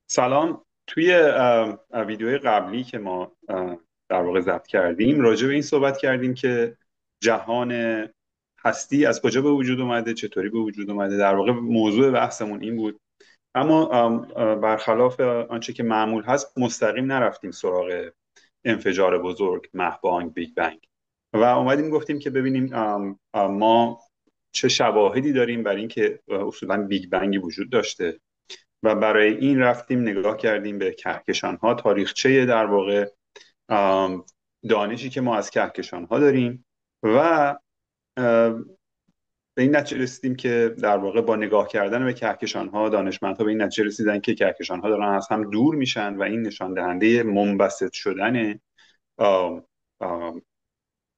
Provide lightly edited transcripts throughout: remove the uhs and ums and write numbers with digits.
سلام. توی ویدیوی قبلی که ما در واقع ضبط کردیم راجع به این صحبت کردیم که جهان هستی از کجا به وجود اومده، چطوری به وجود اومده. در واقع موضوع بحثمون این بود. اما برخلاف آنچه که معمول هست مستقیم نرفتیم سراغ انفجار بزرگ، مهبانگ، بیگ بنگ و اومدیم گفتیم که ببینیم ما چه شواهدی داریم برای اینکه اصولا بیگ بنگی وجود داشته و برای این رفتیم نگاه کردیم به کهکشان ها، تاریخچه در واقع دانشی که ما از کهکشان ها داریم و به این نتیجه رسیدیم که در واقع با نگاه کردن به کهکشان ها دانشمندها به این نتیجه رسیدن که کهکشان ها دارن از هم دور میشن و این نشان دهنده منبسط شدن آم، آم،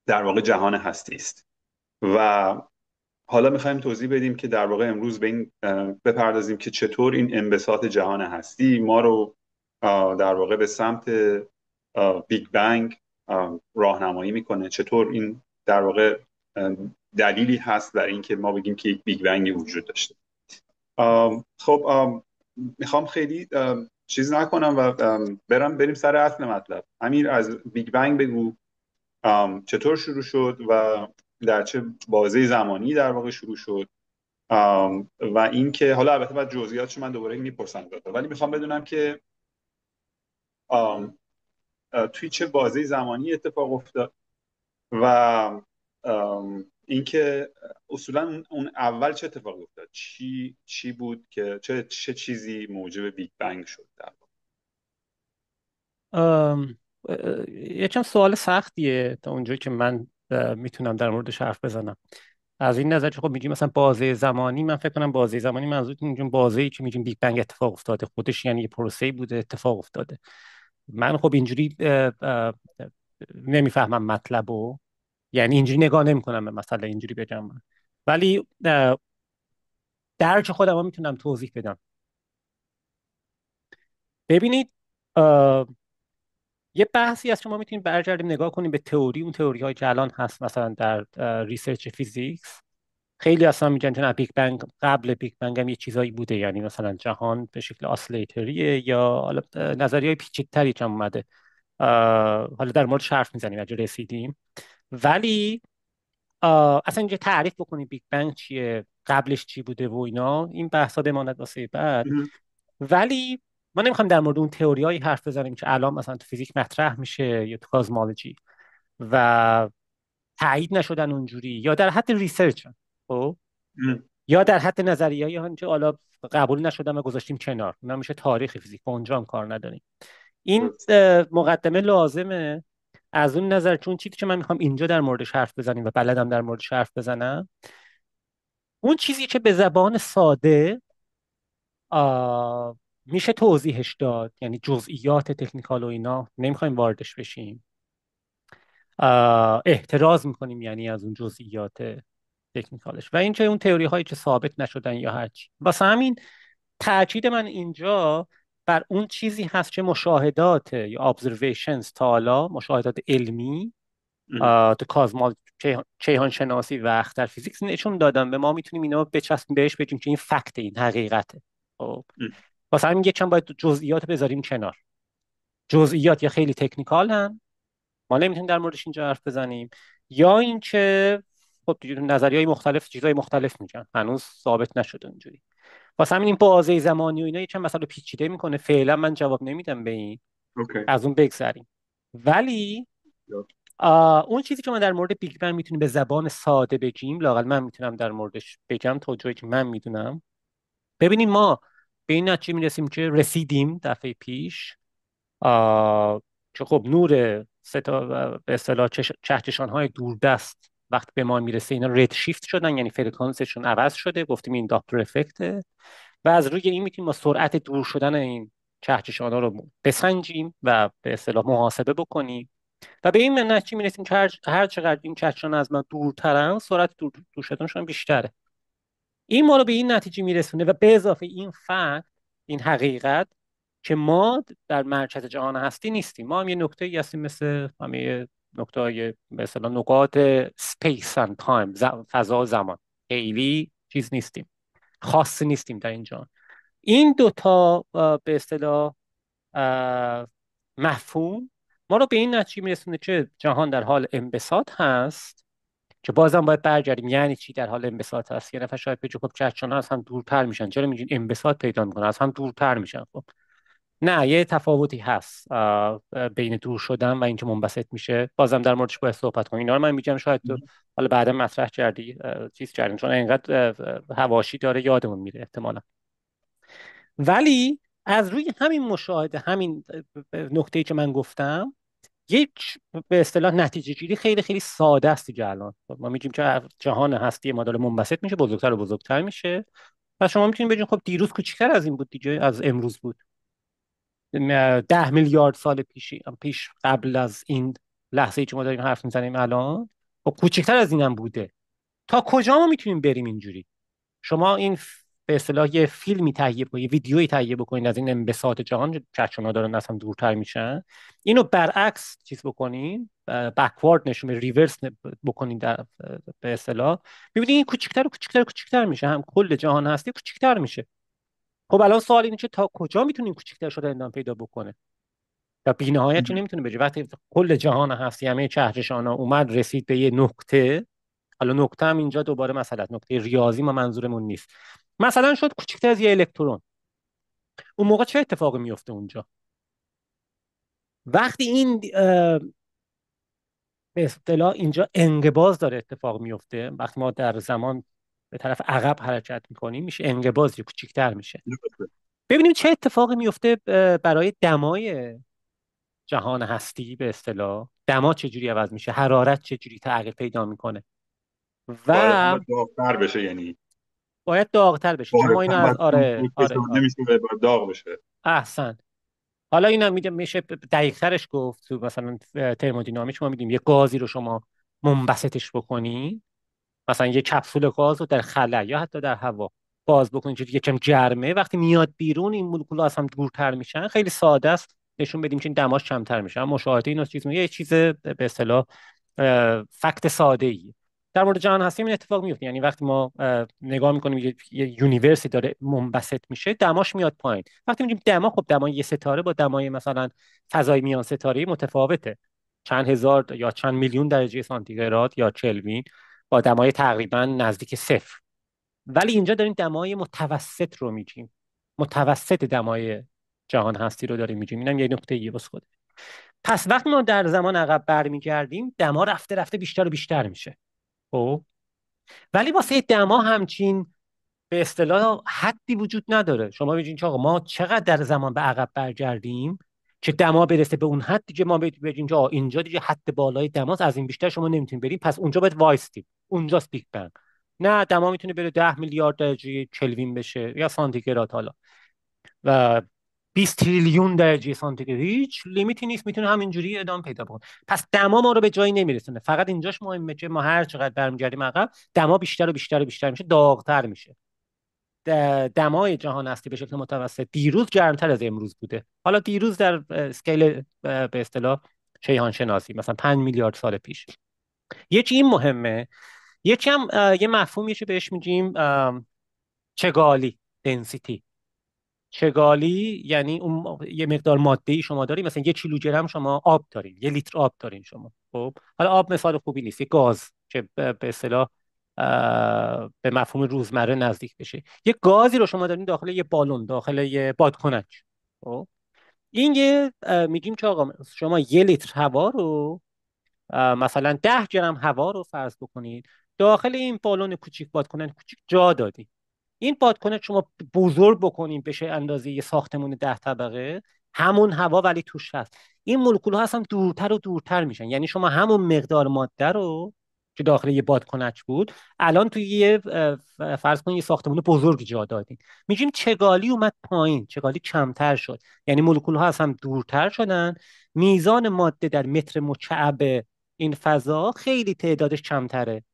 در واقع جهان هستی است. و حالا میخوایم توضیح بدیم که در واقع امروز به این بپردازیم که چطور این انبساط جهان هستی ما رو در واقع به سمت بیگ بنگ راهنمایی میکنه، چطور این در واقع دلیلی هست برای اینکه ما بگیم که یک بیگ بنگی وجود داشته. خب میخوام خیلی چیز نکنم و بریم سر اصل مطلب. امیر، از بیگ بنگ بگو، چطور شروع شد و در چه بازه زمانی در واقع شروع شد، و اینکه حالا البته بعد جزئیاتش من دوباره میپرسم داده، ولی میخوام بدونم که آم، توی چه بازه زمانی اتفاق افتاد و اینکه اصولا اون اول چه اتفاقی افتاد، چی بود که چه چیزی موجب بیگ بنگ شد در واقع. ام، یه چند سوال سختیه تا اونجایی که من میتونم در موردش حرف بزنم. از این نظر که خب میگیم مثلا بازه زمانی، من فکر کنم بازه زمانی منظورتون اینجون بازه‌ای که میگیم بیگ بنگ اتفاق افتاده خودش، یعنی یه پروسه‌ای بوده اتفاق افتاده. من خب اینجوری نمیفهمم مطلبو، یعنی اینجوری نگاه نمی‌کنم به مسئله اینجوری بگم. ولی درک خودم رو میتونم توضیح بدم. ببینید، یه بحثی از شما میتونید برگردیم نگاه کنیم به تئوری، اون تئوری هایی که الان هست مثلا در ریسرچ فیزیکس. خیلی اصلا میگن که نه، بیگ بنگ قبل بیگ بنگ هم یه چیزایی بوده، یعنی مثلا جهان به شکل آسیلیتریه، یا حالا نظریه پیچیده‌تری هم اومده. حالا در مورد حرف میزنیم اگه رسیدیم. ولی اصلا اینجا تعریف بکنیم بیگ بنگ چیه، قبلش چی بوده و اینا، این بحثا بماند واسه بعد. مهم. ولی ما نمیخوایم در مورد اون تئوریایی حرف بزنیم که الان مثلا تو فیزیک مطرح میشه یا تو کازمولوژی و تایید نشدن اونجوری، یا در حد ریسرچ، خب، مهم. یا در حد نظریه‌ای که حالا قبول نشدن و گذاشتیم کنار. اونا میشه تاریخ فیزیک، با اونجا هم کار نداریم. این درست. مقدمه لازمه. از اون نظر چون چیزی که من میخوام اینجا در موردش حرف بزنیم و بلدم در موردش حرف بزنم، اون چیزی که به زبان ساده میشه توضیحش داد، یعنی جزئیات تکنیکال و اینا نمیخوایم واردش بشیم. احتراز میکنیم یعنی از اون جزئیات تکنیکالش، و اینجا اون تئوری هایی که ثابت نشدن یا هرچی. واسه همین تاکید من اینجا بر اون چیزی هست که مشاهدات یا observations، تا حالا مشاهدات علمی مهم. تو کازمال، کیهان شناسی و اختر فیزیکس نشون دادن به ما. میتونیم اینا رو بچسبیم بهش، بگیم که این فکت، این حقیقته. خب، مهم. واسه همین یکم باید جزئیات بذاریم کنار. جزئیات یا خیلی تکنیکال هم، ما نمیتونیم در موردش اینجا حرف بزنیم، یا اینکه خب نظریه های مختلف چیزهای مختلف میگن، هنوز ثابت نشده اونجوری. واسه همین این بازه زمانی و اینا یکم مثلا پیچیده میکنه. فعلا من جواب نمیدم به این، اوکی. از اون بگذریم. ولی اون چیزی که من در مورد بیگ بنگ میتونیم به زبان ساده بگیم، لااقل من میتونم در موردش بگم تا جایی که من میدونم. ببینیم، ما به این نتیجه میرسیم که رسیدیم دفعه پیش که خب نور به اصطلاح کهکشان های دوردست وقتی به ما میرسه اینا رد شیفت شدن، یعنی فرکانسشون عوض شده، گفتیم این داپلر افکته. و از روی این میتونیم با سرعت دور شدن این کهکشان ها رو بسنجیم و به اصطلاح محاسبه بکنیم، و به این نتیجه میرسیم که هر چقدر این کهکشان از ما دورترن، سرعت دور شدنشون بیشتره. این ما رو به این نتیجه میرسونه، و به اضافه این فکت، این حقیقت، که ما در مرکز جهان هستی نیستیم. ما هم یه نقطه ای هستیم، مثل همه نقطه های مثلا نقاط سپیس اند تایم، فضا و زمان. خیلی چیز نیستیم، خاص نیستیم در این جهان. این دوتا به اصطلاح اه، مفهوم ما رو به این نتیجه میرسونه که جهان در حال انبساط هست، که بازم باید برگردیم یعنی چی در حال انبساط هست. یه نفر شاید بگه خب کهکشان‌ها از هم دورتر میشن، چرا میگین انبساط پیدا میکنه، از هم دورتر میشن؟ خب نه، یه تفاوتی هست بین دور شدن و اینکه منبسط میشه. بازم در موردش باید صحبت کنیم. اینا رو من میگم شاید تو حالا بعدا مطرح کردی چیز کردیم، چون اینقدر حواشی داره یادمون میره احتمالا. ولی از روی همین مشاهده، همین نکته‌ای که من گفتم، یک به اصطلاح نتیجه گیری خیلی خیلی ساده است دیگه. الان خب ما میگیم که جهان هستی ما داره منبسط میشه، بزرگتر و بزرگتر میشه. و شما میتونید بگید خب دیروز کوچیک‌تر از این بود دیگه، از امروز بود. 10 میلیارد سال پیش قبل از این لحظه ای که ما داریم حرف میزنیم الان، خب کوچکتر از اینم بوده. تا کجا ما میتونیم بریم اینجوری؟ شما این به اصطلاح یه فیلمی تهیه بکنید، یه ویدیویی تهیه بکنید از این انبساط جهان، کهکشان‌ها دارن از هم دورتر میشن. اینو برعکس چیز بکنین، بکوارد نشون ریورس بکنین در به اصطلاح، میبینید این کوچیک‌تر و کوچیک‌تر و کوچیک‌تر میشه، هم کل جهان هستی کوچیک‌تر میشه. خب الان سوال اینه که تا کجا میتونیم کوچیک‌تر شده ادامه پیدا بکنه؟ و بی‌نهایت که نمیتونه بشه. وقتی کل جهان هستی همه کهکشان‌ها اومد رسید به یه نقطه، حالا نقطه هم اینجا دوباره مثلا نقطه ریاضی ما منظورمون نیست، مثلا شد کوچکتر از یه الکترون، اون موقع چه اتفاقی میفته اونجا؟ وقتی این به اصطلاح اینجا انقباض داره اتفاق میفته، وقتی ما در زمان به طرف عقب حرکت میکنیم میشه انقباضی، کوچیکتر میشه. ببینیم چه اتفاقی میفته برای دمای جهان هستی. به اصطلاح دما چجوری عوض میشه، حرارت چجوری تغییر پیدا میکنه. و باید داغ‌تر بشه، یعنی باید داغتر بشه، چون ما اینو از باید آره آره فشرده آره میشه و باید داغ بشه. احسن. حالا اینم میشه دقیق ترش گفت. تو مثلا ترمودینامیک ما میدیم یه گازی رو شما منبسطش بکنی، مثلا یه کپسول گاز رو در خلا یا حتی در هوا باز بکنی که یکم گرمه، وقتی میاد بیرون این مولکول از هم دورتر میشن. خیلی ساده است نشون بدیم که این دماش کمتر میشه. اما مشاهده اینا چیز یه چیز به اصطلاح فکت ساده ای در مورد جهان هستی این اتفاق میفته. یعنی وقتی ما نگاه میکنیم یه یونیورسی داره منبسط میشه، دماش میاد پایین. وقتی میگیم دما، خب دمای یه ستاره با دمای مثلا فضای میان ستاره متفاوته، چند هزار یا چند میلیون درجه سانتیگراد یا کلوین، با دمای تقریبا نزدیک صفر. ولی اینجا داریم دمای متوسط رو میگیم، متوسط دمای جهان هستی رو داریم میگیم. اینم یه نکته یه بس خود. پس وقتی ما در زمان عقب برمیگردیم دما رفته رفته بیشتر و بیشتر میشه. خب ولی واسه دما همچین به اصطلاح حدی وجود نداره. شما بگین که آقا ما چقدر در زمان به عقب برگردیم که دما برسه به اون حد دیگه، ما بگیم که آقا اینجا دیگه حد بالای دماست، از این بیشتر شما نمیتونید بریم، پس اونجا باید وایستیم، اونجاست بیگ بنگ. نه، دما میتونه بره 10 میلیارد درجه کلوین بشه یا سانتیگراد حالا، و 20 تریلیون درجه سانتیگراد، هیچ لیمیتی نیست، میتونه همینجوری ادامه پیدا کنه. پس دما ما رو به جایی نمیرسونه. فقط اینجاش مهمه که ما هر چقدر برمیگردیم عقب دما بیشتر و بیشتر و بیشتر میشه، داغتر میشه. دمای جهان هستی به شکل متوسط دیروز گرمتر از امروز بوده. حالا دیروز در اسکیل به اصطلاح کیهان شناسی مثلا 5 میلیارد سال پیش. یکی این مهمه. یکی هم یه مفهومی که بهش میگیم چگالی دنسیتی. چگالی یعنی اون یه مقدار ماده ای شما داری، مثلا 1 کیلوگرم شما آب دارین، 1 لیتر آب دارین شما. خب حالا آب مثال خوبی نیست، یه گاز که به اصطلاح به مفهوم روزمره نزدیک بشه. یه گازی رو شما دارین داخل یه بالون، داخل یه بادکنک. خب این یه میگیم که آقا شما 1 لیتر هوا رو مثلا 10 گرم هوا رو فرض بکنید داخل این بالون کوچیک، بادکنک کوچیک جا دادی. این بادکنک شما بزرگ بکنیم بشه اندازه یه ساختمون 10 طبقه، همون هوا ولی توش هست. این مولکول ها اصلا دورتر و دورتر میشن. یعنی شما همون مقدار ماده رو که داخل یه بادکنک بود الان توی یه فرض کنید یه ساختمون بزرگ جا دادین. میگیم چگالی اومد پایین، چگالی کمتر شد. یعنی مولکول ها از هم دورتر شدن، میزان ماده در متر مکعب این فضا خیلی تعدادش کمتره.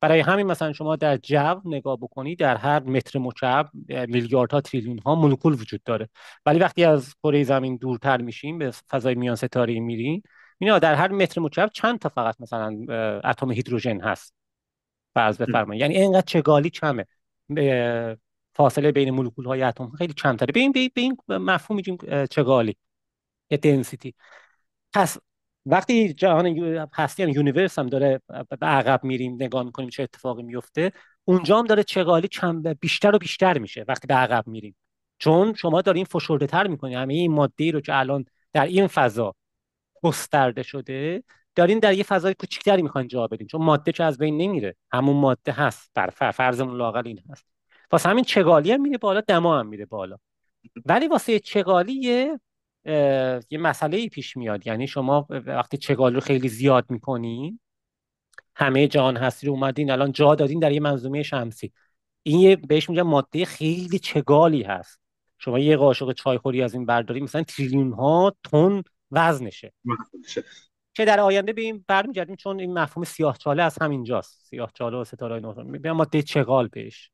برای همین مثلا شما در جو نگاه بکنید در هر متر مکعب میلیاردها تریلیون ها مولکول وجود داره. ولی وقتی از کره زمین دورتر میشیم به فضای میان ستاره میریم، اینا در هر متر مکعب چند تا فقط مثلا اتم هیدروژن هست فرض بفرمایید. یعنی اینقدر چگالی کمه. فاصله بین مولکول های اتم خیلی کمتره. به این مفهوم میگیم چگالی یا دنسیتی. پس وقتی جهان هستی هم یونیورس هم داره به عقب میریم نگاه میکنیم چه اتفاقی میفته، اونجا هم داره چگالی بیشتر و بیشتر میشه وقتی به عقب میریم، چون شما دارین فشرده تر میکنین همه این ماده رو که الان در این فضا گسترده شده، دارین در یه فضای کوچیکتری میخواین جا بدین، چون ماده که از بین نمیره، همون ماده هست، بر فرضمون لااقل این هست. واسه همین چگالی هم میره بالا، دما هم میره بالا. ولی واسه چگالی یه مسئله پیش میاد، یعنی شما وقتی چگالی رو خیلی زیاد میکنین، همه جهان هستی رو اومدین الان جا دادین در یه منظومه شمسی، این یه بهش میگن ماده خیلی چگالی هست. شما یه قاشق چای خوری از این برداری مثلا تریلیون ها تن وزنشه. که در آینده به این برمیگردیم، چون این مفهوم سیاه‌چاله از همینجاست، سیاه‌چاله و ستاره‌های نورانی میگن ماده چگال بهش.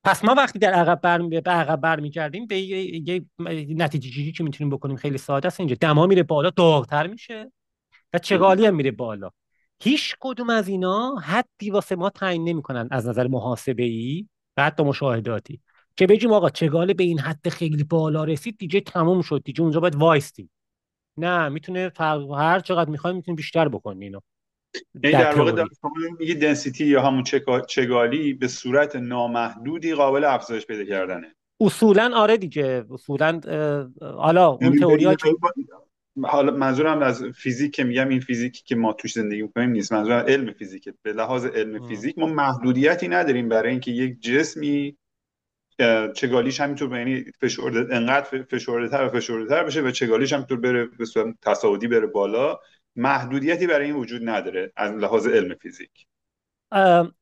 پس ما وقتی در به عقب برمیگردیم به یه نتیجه گیری که میتونیم بکنیم خیلی ساده است، اینجا دما میره بالا، داغ‌تر میشه و چگالی هم میره بالا. هیچ کدوم از اینا حدی واسه ما تعیین نمیکنن از نظر محاسبه‌ای و حتی مشاهداتی که بگیم آقا چگاله به این حد خیلی بالا رسید دیگه تموم شد، دیگه اونجا باید وایستیم. نه، میتونه هر چقدر میخوایم میتونه بیشتر بکنیم اینو. یعنی در در واقع تئوری شما میگی دنسیتی یا همون چگالی به صورت نامحدودی قابل افزایش پیدا کردنه. اصولا آره دیگه، اصولا حالا اون یعنی تئوری حالا منظورم از فیزیک که میگم این فیزیکی که ما توش زندگی میکنیم نیست، منظورم علم فیزیکه. به لحاظ علم فیزیک ما محدودیتی نداریم برای اینکه یک جسمی چگالیش همینطور یعنی فشرده انقدر فشرده تر بشه و چگالیش همینطور بره به صورت تصاعدی بره بالا. محدودیتی برای این وجود نداره از لحاظ علم فیزیک.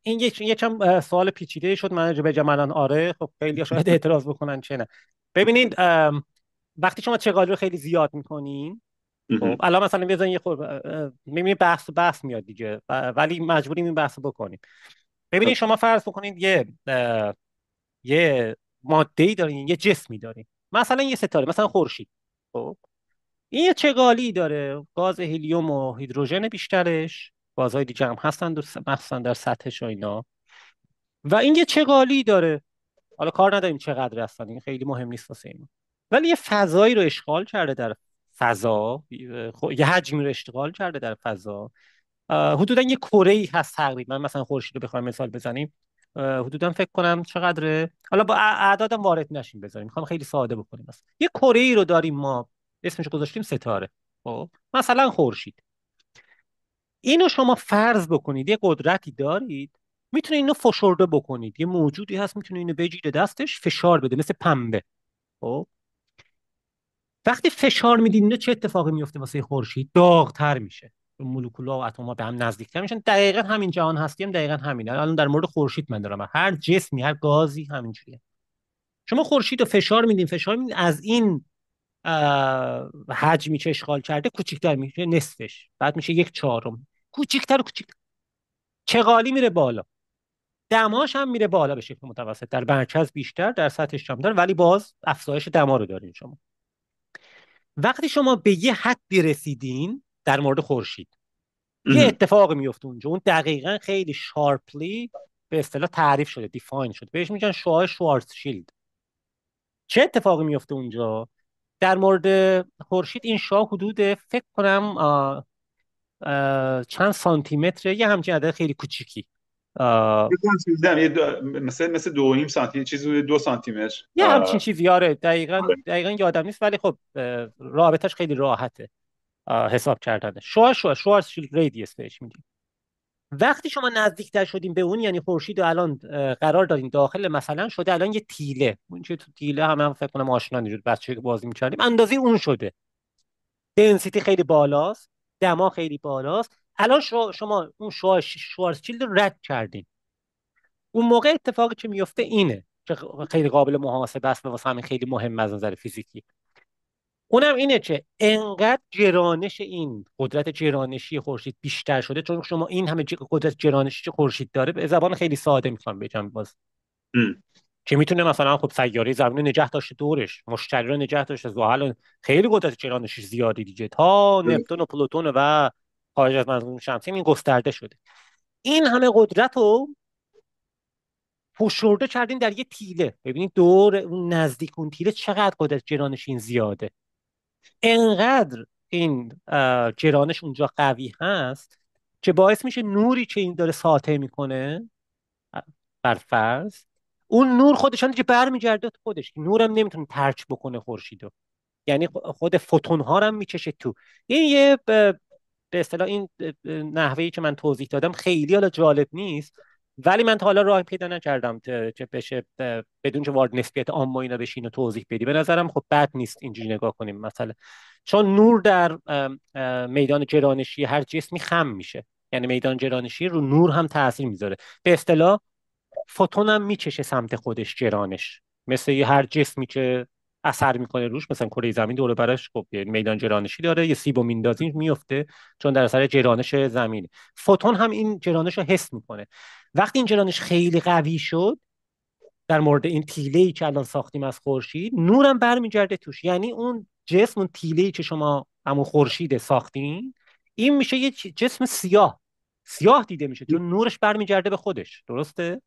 این یکم سوال پیچیده شد، من بگم الان آره، خب خیلی شاید اعتراض بکنن چه نه. ببینید وقتی شما چگالی رو خیلی زیاد میکنین، خب الان مثلا بزنین یه خورده میبینید بحث میاد دیگه، ولی مجبوریم این بحث بکنیم. ببینید شما فرض بکنید یه ماده‌ای دارین، یه جسمی دارین، مثلا یه ستاره، مثلا خورشید. خب این یه چگالی داره، گاز هلیوم و هیدروژن بیشترش، گازهای دیگه هم هستن مخصوصا در سطحش و اینا، و این یه چگالی داره. حالا کار نداریم چقدر هستن، این خیلی مهم نیست واسه این، ولی یه فضایی رو اشغال کرده در فضا، یه حجمی رو اشغال کرده در فضا. حدودا یه کره ای هست تقریبا، مثلا خورشید رو بخوایم مثال بزنیم، حدودا فکر کنم چقدره، حالا با اعدادم وارد نشیم بذاریم، میخوام خیلی ساده بکنیم. مثلا یه کره ای رو داریم ما، اسمش رو گذاشتیم ستاره. خب مثلا خورشید، اینو شما فرض بکنید یه قدرتی دارید، میتونه اینو فشرده بکنید، یه موجودی هست میتونه اینو بگیره دستش فشار بده مثل پنبه. خب وقتی فشار میدین اینو چه اتفاقی میفته واسه خورشید؟ داغ‌تر میشه، مولکول‌ها و اتم‌ها به هم نزدیک‌تر میشن. دقیقاً همین جهان هستی هم دقیقاً همینه. الان در مورد خورشید من دارم، هر جسمی هر گازی همینجوریه. شما خورشید رو فشار میدین از این حجمی که اشغال کرده کوچیک‌تر میشه، نصفش، بعد میشه یک چهارم، کوچیک‌تر و کوچیک‌تر. چغالی میره بالا، دماش هم میره بالا به شکل متوسط، در مرکز بیشتر، در سطحش کمتر، ولی باز افزایش دما رو دارین شما. وقتی شما به یه حدی رسیدین در مورد خورشید، یه اتفاق میفته اونجا، اون دقیقا خیلی شارپلی به اصطلاح تعریف شده، دیفاین شده، بهش میگن شعاع شوارزشیلد. چه اتفاقی میفته اونجا؟ در مورد خورشید این شعاع حدود فکر کنم چند سانتی متره، یه همچین عدد خیلی کوچیکی، مثل 2.5 سانتی چیزی، 2 سانتی متر. یه همچین چیزی. آره دقیقاً یادم نیست، ولی خب رابطش خیلی راحته حساب کردنه. شوارزشیلد رادیوس بهش میگیم. وقتی شما نزدیکتر شدیم به اون، یعنی خورشید رو الان قرار داریم داخل، مثلا شده الان یه تیله، اون چه تو تیله هم فکر کنم آشنا نیست، بچه که بازی می‌کردیم اندازه اون شده، دنسیتی خیلی بالاست، دما خیلی بالاست. الان شما اون شوارزشیلد رو رد کردین. اون موقع اتفاقی که میفته اینه که خیلی قابل محاسبه است و واسه همین خیلی مهم از نظر فیزیکی. اونم اینه که انقدر گرانش این قدرت گرانشی خورشید بیشتر شده، چون شما این همه قدرت گرانشی که خورشید داره، به زبان خیلی ساده میخوام بگم باز، که میتونه مثلا خب سیاره زمین رو نگه داشته دورش، مشتری رو نگه داشته، زحل خیلی قدرت گرانشی زیادی دیگه، تا نپتون و پلوتون و خارج از منظومه شمسی این گسترده شده. این همه قدرت رو فشرده کردیم در یه تیله. ببینید دور اون نزدیک اون تیله چقدر قدرت جرانش این زیاده. انقدر این جرانش اونجا قوی هست که باعث میشه نوری که این داره ساطع میکنه، بر فرض، اون نور خودش هم دیگه برمیگرده تو خودش. نورم نمیتونه ترک بکنه خورشیدو، یعنی خود فوتون ها رو هم میکشه تو. این یه به اصطلاح این نحوهی که من توضیح دادم خیلی حالا جالب نیست، ولی من تا حالا راه پیدا نکردم که بشه بدون که وارد نسبیت عام و اینا بشین و توضیح بدی. به نظرم خب بد نیست اینجوری نگاه کنیم مثلا، چون نور در میدان گرانشی هر جسمی خم میشه، یعنی میدان گرانشی رو نور هم تاثیر میذاره. به اصطلاح فوتون هم میکشه سمت خودش گرانش، مثل یه هر جسمی که اثر میکنه روش، مثلا کره زمین دور برش خب یه میدان گرانشی داره، یه سیب و میندازین میفته چون در اثر گرانش زمینه. فوتون هم این گرانش رو حس میکنه. وقتی این گرانش خیلی قوی شد، در مورد این تیله ای که الان ساختیم از خورشید، نورم برمیگرده توش. یعنی اون جسم، اون تیله ای که شما همون خورشید ساختین، این میشه یه جسم سیاه. سیاه دیده میشه چون نورش برمیگرده به خودش. درسته؟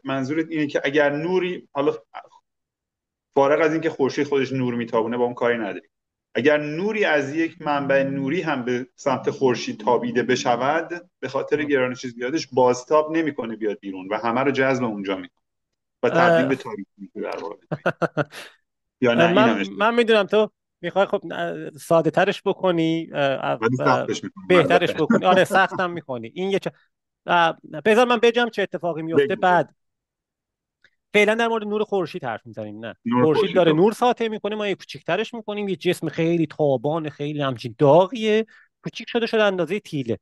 منظورت اینه که اگر نوری، حالا فارغ از اینکه خورشید خودش نور میتابونه با اون کاری نداریم، اگر نوری از یک منبع نوری هم به سمت خورشید تابیده بشود، به خاطر گرانش زیادش بازتاب نمیکنه بیاد بیرون و همه رو جذب اونجا میکنه و تبدیل به تاریکی میشه در واقع. یا نه این من هم اشتباه؟ من میدونم تو میخوای خب ساده ترش بکنی، ولی سختش میکنم بهترش البته. بکنی. آره سختم میکنی. این بذار من بگم چه اتفاقی میفته بگو بگو. بعد. فعلا در مورد نور خورشید حرف میزنیم. نه، نور خورشید خورشید داره رو. نور ساطع میکنه، ما یه کوچیک‌ترش میکنیم، یه جسم خیلی تابان، خیلی همچین داغیه، کوچیک شده اندازه تیله.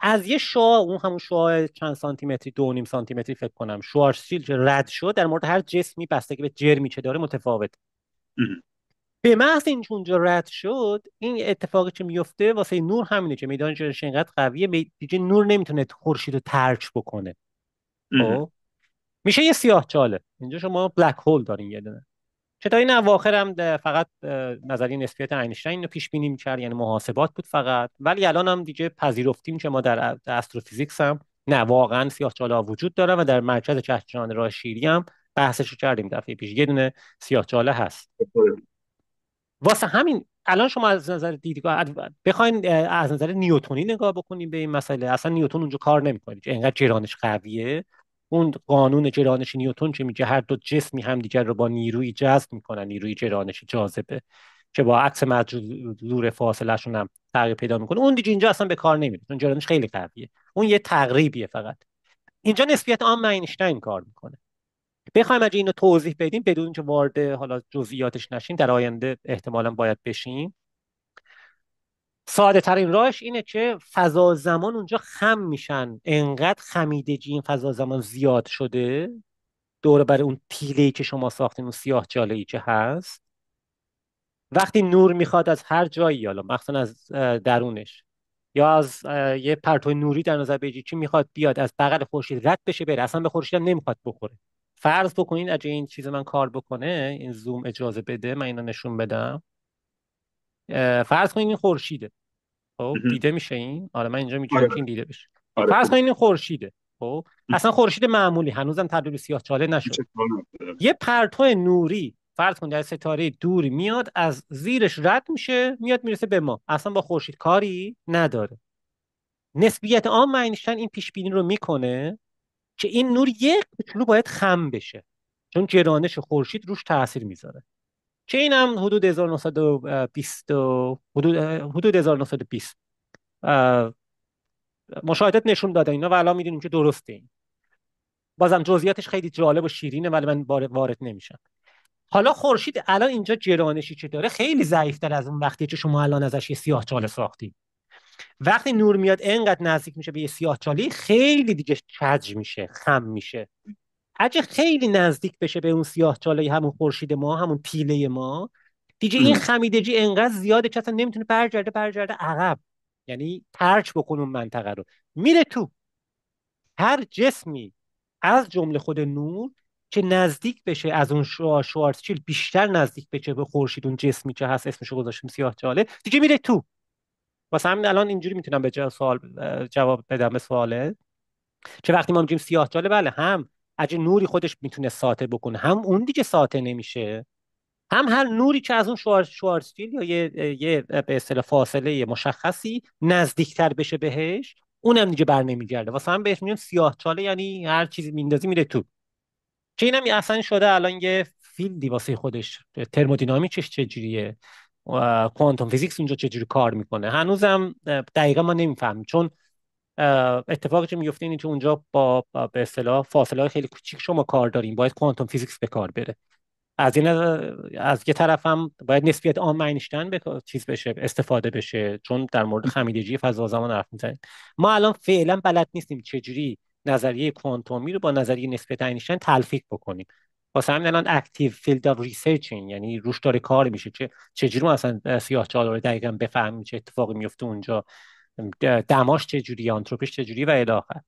از یه شعاع، اون همون شعاع چند سانتی متری، 2.5 سانتی متری فکر کنم، شوارزشیلد رد شد، در مورد هر جسمی بستگی به جرمی که داره متفاوت. به محض اینکه اونجا رد شد، این اتفاقی که میفته واسه نور همینه که میدان جرمش اینقدر قویه دیگه نور نمیتونه خورشید رو ترک بکنه. خب میشه یه سیاه چاله. اینجا شما بلک هول دارین یه دونه. که تا این اواخر هم فقط نظریه نسبیت اینشتین رو پیش بینی می‌کرد، یعنی محاسبات بود فقط. ولی الان هم دیگه پذیرفتیم که ما در استروفیزیکس هم نه، واقعا سیاه‌چاله‌ها وجود داره و در مرکز کهکشان راه شیری هم بحثش رو کردیم دفعه پیش، یه دونه سیاه‌چاله هست. واسه همین الان شما از نظر دیدگاه بخواین از نظر نیوتنی نگاه بکنیم به این مسئله، اصلا نیوتن اونجا کار نمی‌کنه، اینقدر جرانش قویه. اون قانون جرانش نیوتن که میگه هر دو جسمی همدیگر رو با نیروی جذب میکنن، نیروی جرانش جاذبه که با عکس مجذور فاصله شون هم تغییر پیدا میکنه، اون دیگه اینجا اصلا به کار نمیاد، اون جرانش خیلی قویه. اون یه تقریبیه فقط. اینجا نسبیت عام اینشتین کار میکنه. بخوایم اگه اینو توضیح بدیم بدون که وارد حالا جزئیاتش نشیم، در آینده احتمالاً باید بشیم، ساده ترین راهش اینه که فضا زمان اونجا خم میشن. انقدر خمیدگی این فضا زمان زیاد شده دور بر اون تیله‌ای که شما ساختین، اون سیاه جاله‌ای که هست، وقتی نور میخواد از هر جایی، حالا مخصوصا از درونش یا از یه پرتو نوری در نظر بگیرید که میخواد بیاد از بغل خورشید رد بشه بره، اصلا به خورشید هم نمیخواد بخوره. فرض بکنین اگه این چیز من کار بکنه، این زوم اجازه بده من اینو نشون بدم. فرض کنین این خورشیده. خب دیده میشه این؟ آره من اینجا آره میگیرم که این دیده بشه. آره فرض خوبه. کنین این خورشیده. خب اصلا خورشید معمولی، هنوزم تبدیل سیاه‌چاله نشد. هیچ اشکال نداره. یه پرتو نوری فرض کن در ستاره دوری میاد، از زیرش رد میشه میاد میرسه به ما، اصلا با خورشید کاری نداره. نسبیت عام اینشتین این پیش بینی رو میکنه که این نور یک کوچولو باید خم بشه، چون گرانش خورشید روش تاثیر میذاره. که این هم حدود 1920 حدود 1920 مشاهدات نشون داده اینا و الان میدونیم که درسته. این بازم جزئیاتش خیلی جالب و شیرینه ولی من وارد نمیشم. حالا خورشید الان اینجا جرانشی که داره خیلی ضعیف‌تر از اون وقتی که شما الان ازش یه سیاه‌چاله ساختی. وقتی نور میاد اینقدر نزدیک میشه به یه سیاه‌چاله، خیلی دیگه کج میشه، خم میشه. اگه خیلی نزدیک بشه به اون سیاه‌چاله، همون خورشید ما، همون تیله ما، دیگه این خمیدگی انقدر زیاده که اصلا نمیتونه برگرده عقب، یعنی ترک بکنه اون منطقه رو، میره تو. هر جسمی از جمله خود نور که نزدیک بشه از اون شوارزشیلد، بیشتر نزدیک بشه به خورشید، اون جسمی که هست اسمشو گذاشتیم سیاه‌چاله، دیگه میره تو. واسه همین الان اینجوری میتونم به جواب بدم به سواله که وقتی ما میگیم سیاه‌چاله، بله هم اگه نوری خودش میتونه ساطع بکنه، هم اون دیگه ساطع نمیشه، هم هر نوری که از اون شوارزشیلد یا یه به اصطلاح فاصله مشخصی نزدیکتر بشه بهش، اونم دیگه بر نمیگرده. واسه هم بهش میگن سیاهچاله، یعنی هر چیزی میندازی میره تو. که اینم اصلا شده الان یه فیلدی واسه خودش، ترمودینامیکش چجوریه، کوانتوم فیزیکس اونجا چجوری کار میکنه، هنوزم دقیقا ما نمیفهمیم. چون اتفاقی که میفته اینه که اونجا به اصطلاح فاصله های خیلی کوچیک شما کار داریم، باید کوانتوم فیزیکس به کار بره. از یه طرف هم باید نسبیت عام اینشتین به چیز بشه، استفاده بشه، چون در مورد خمیدگی فضا زمان حرف میزنیم. ما الان فعلا بلد نیستیم چجوری نظریه کوانتومی رو با نظریه نسبیت اینشتین تلفیق بکنیم. واسه همین الان اکتیو فیلد اف ریسرچینگ، یعنی روش داره کار میشه چجوری ما اصلا سیاه‌چاله رو دقیقاً بفهمیم چه اتفاقی میفته اونجا، دماش چجوری، آنتروپیش چجوری و الی آخر.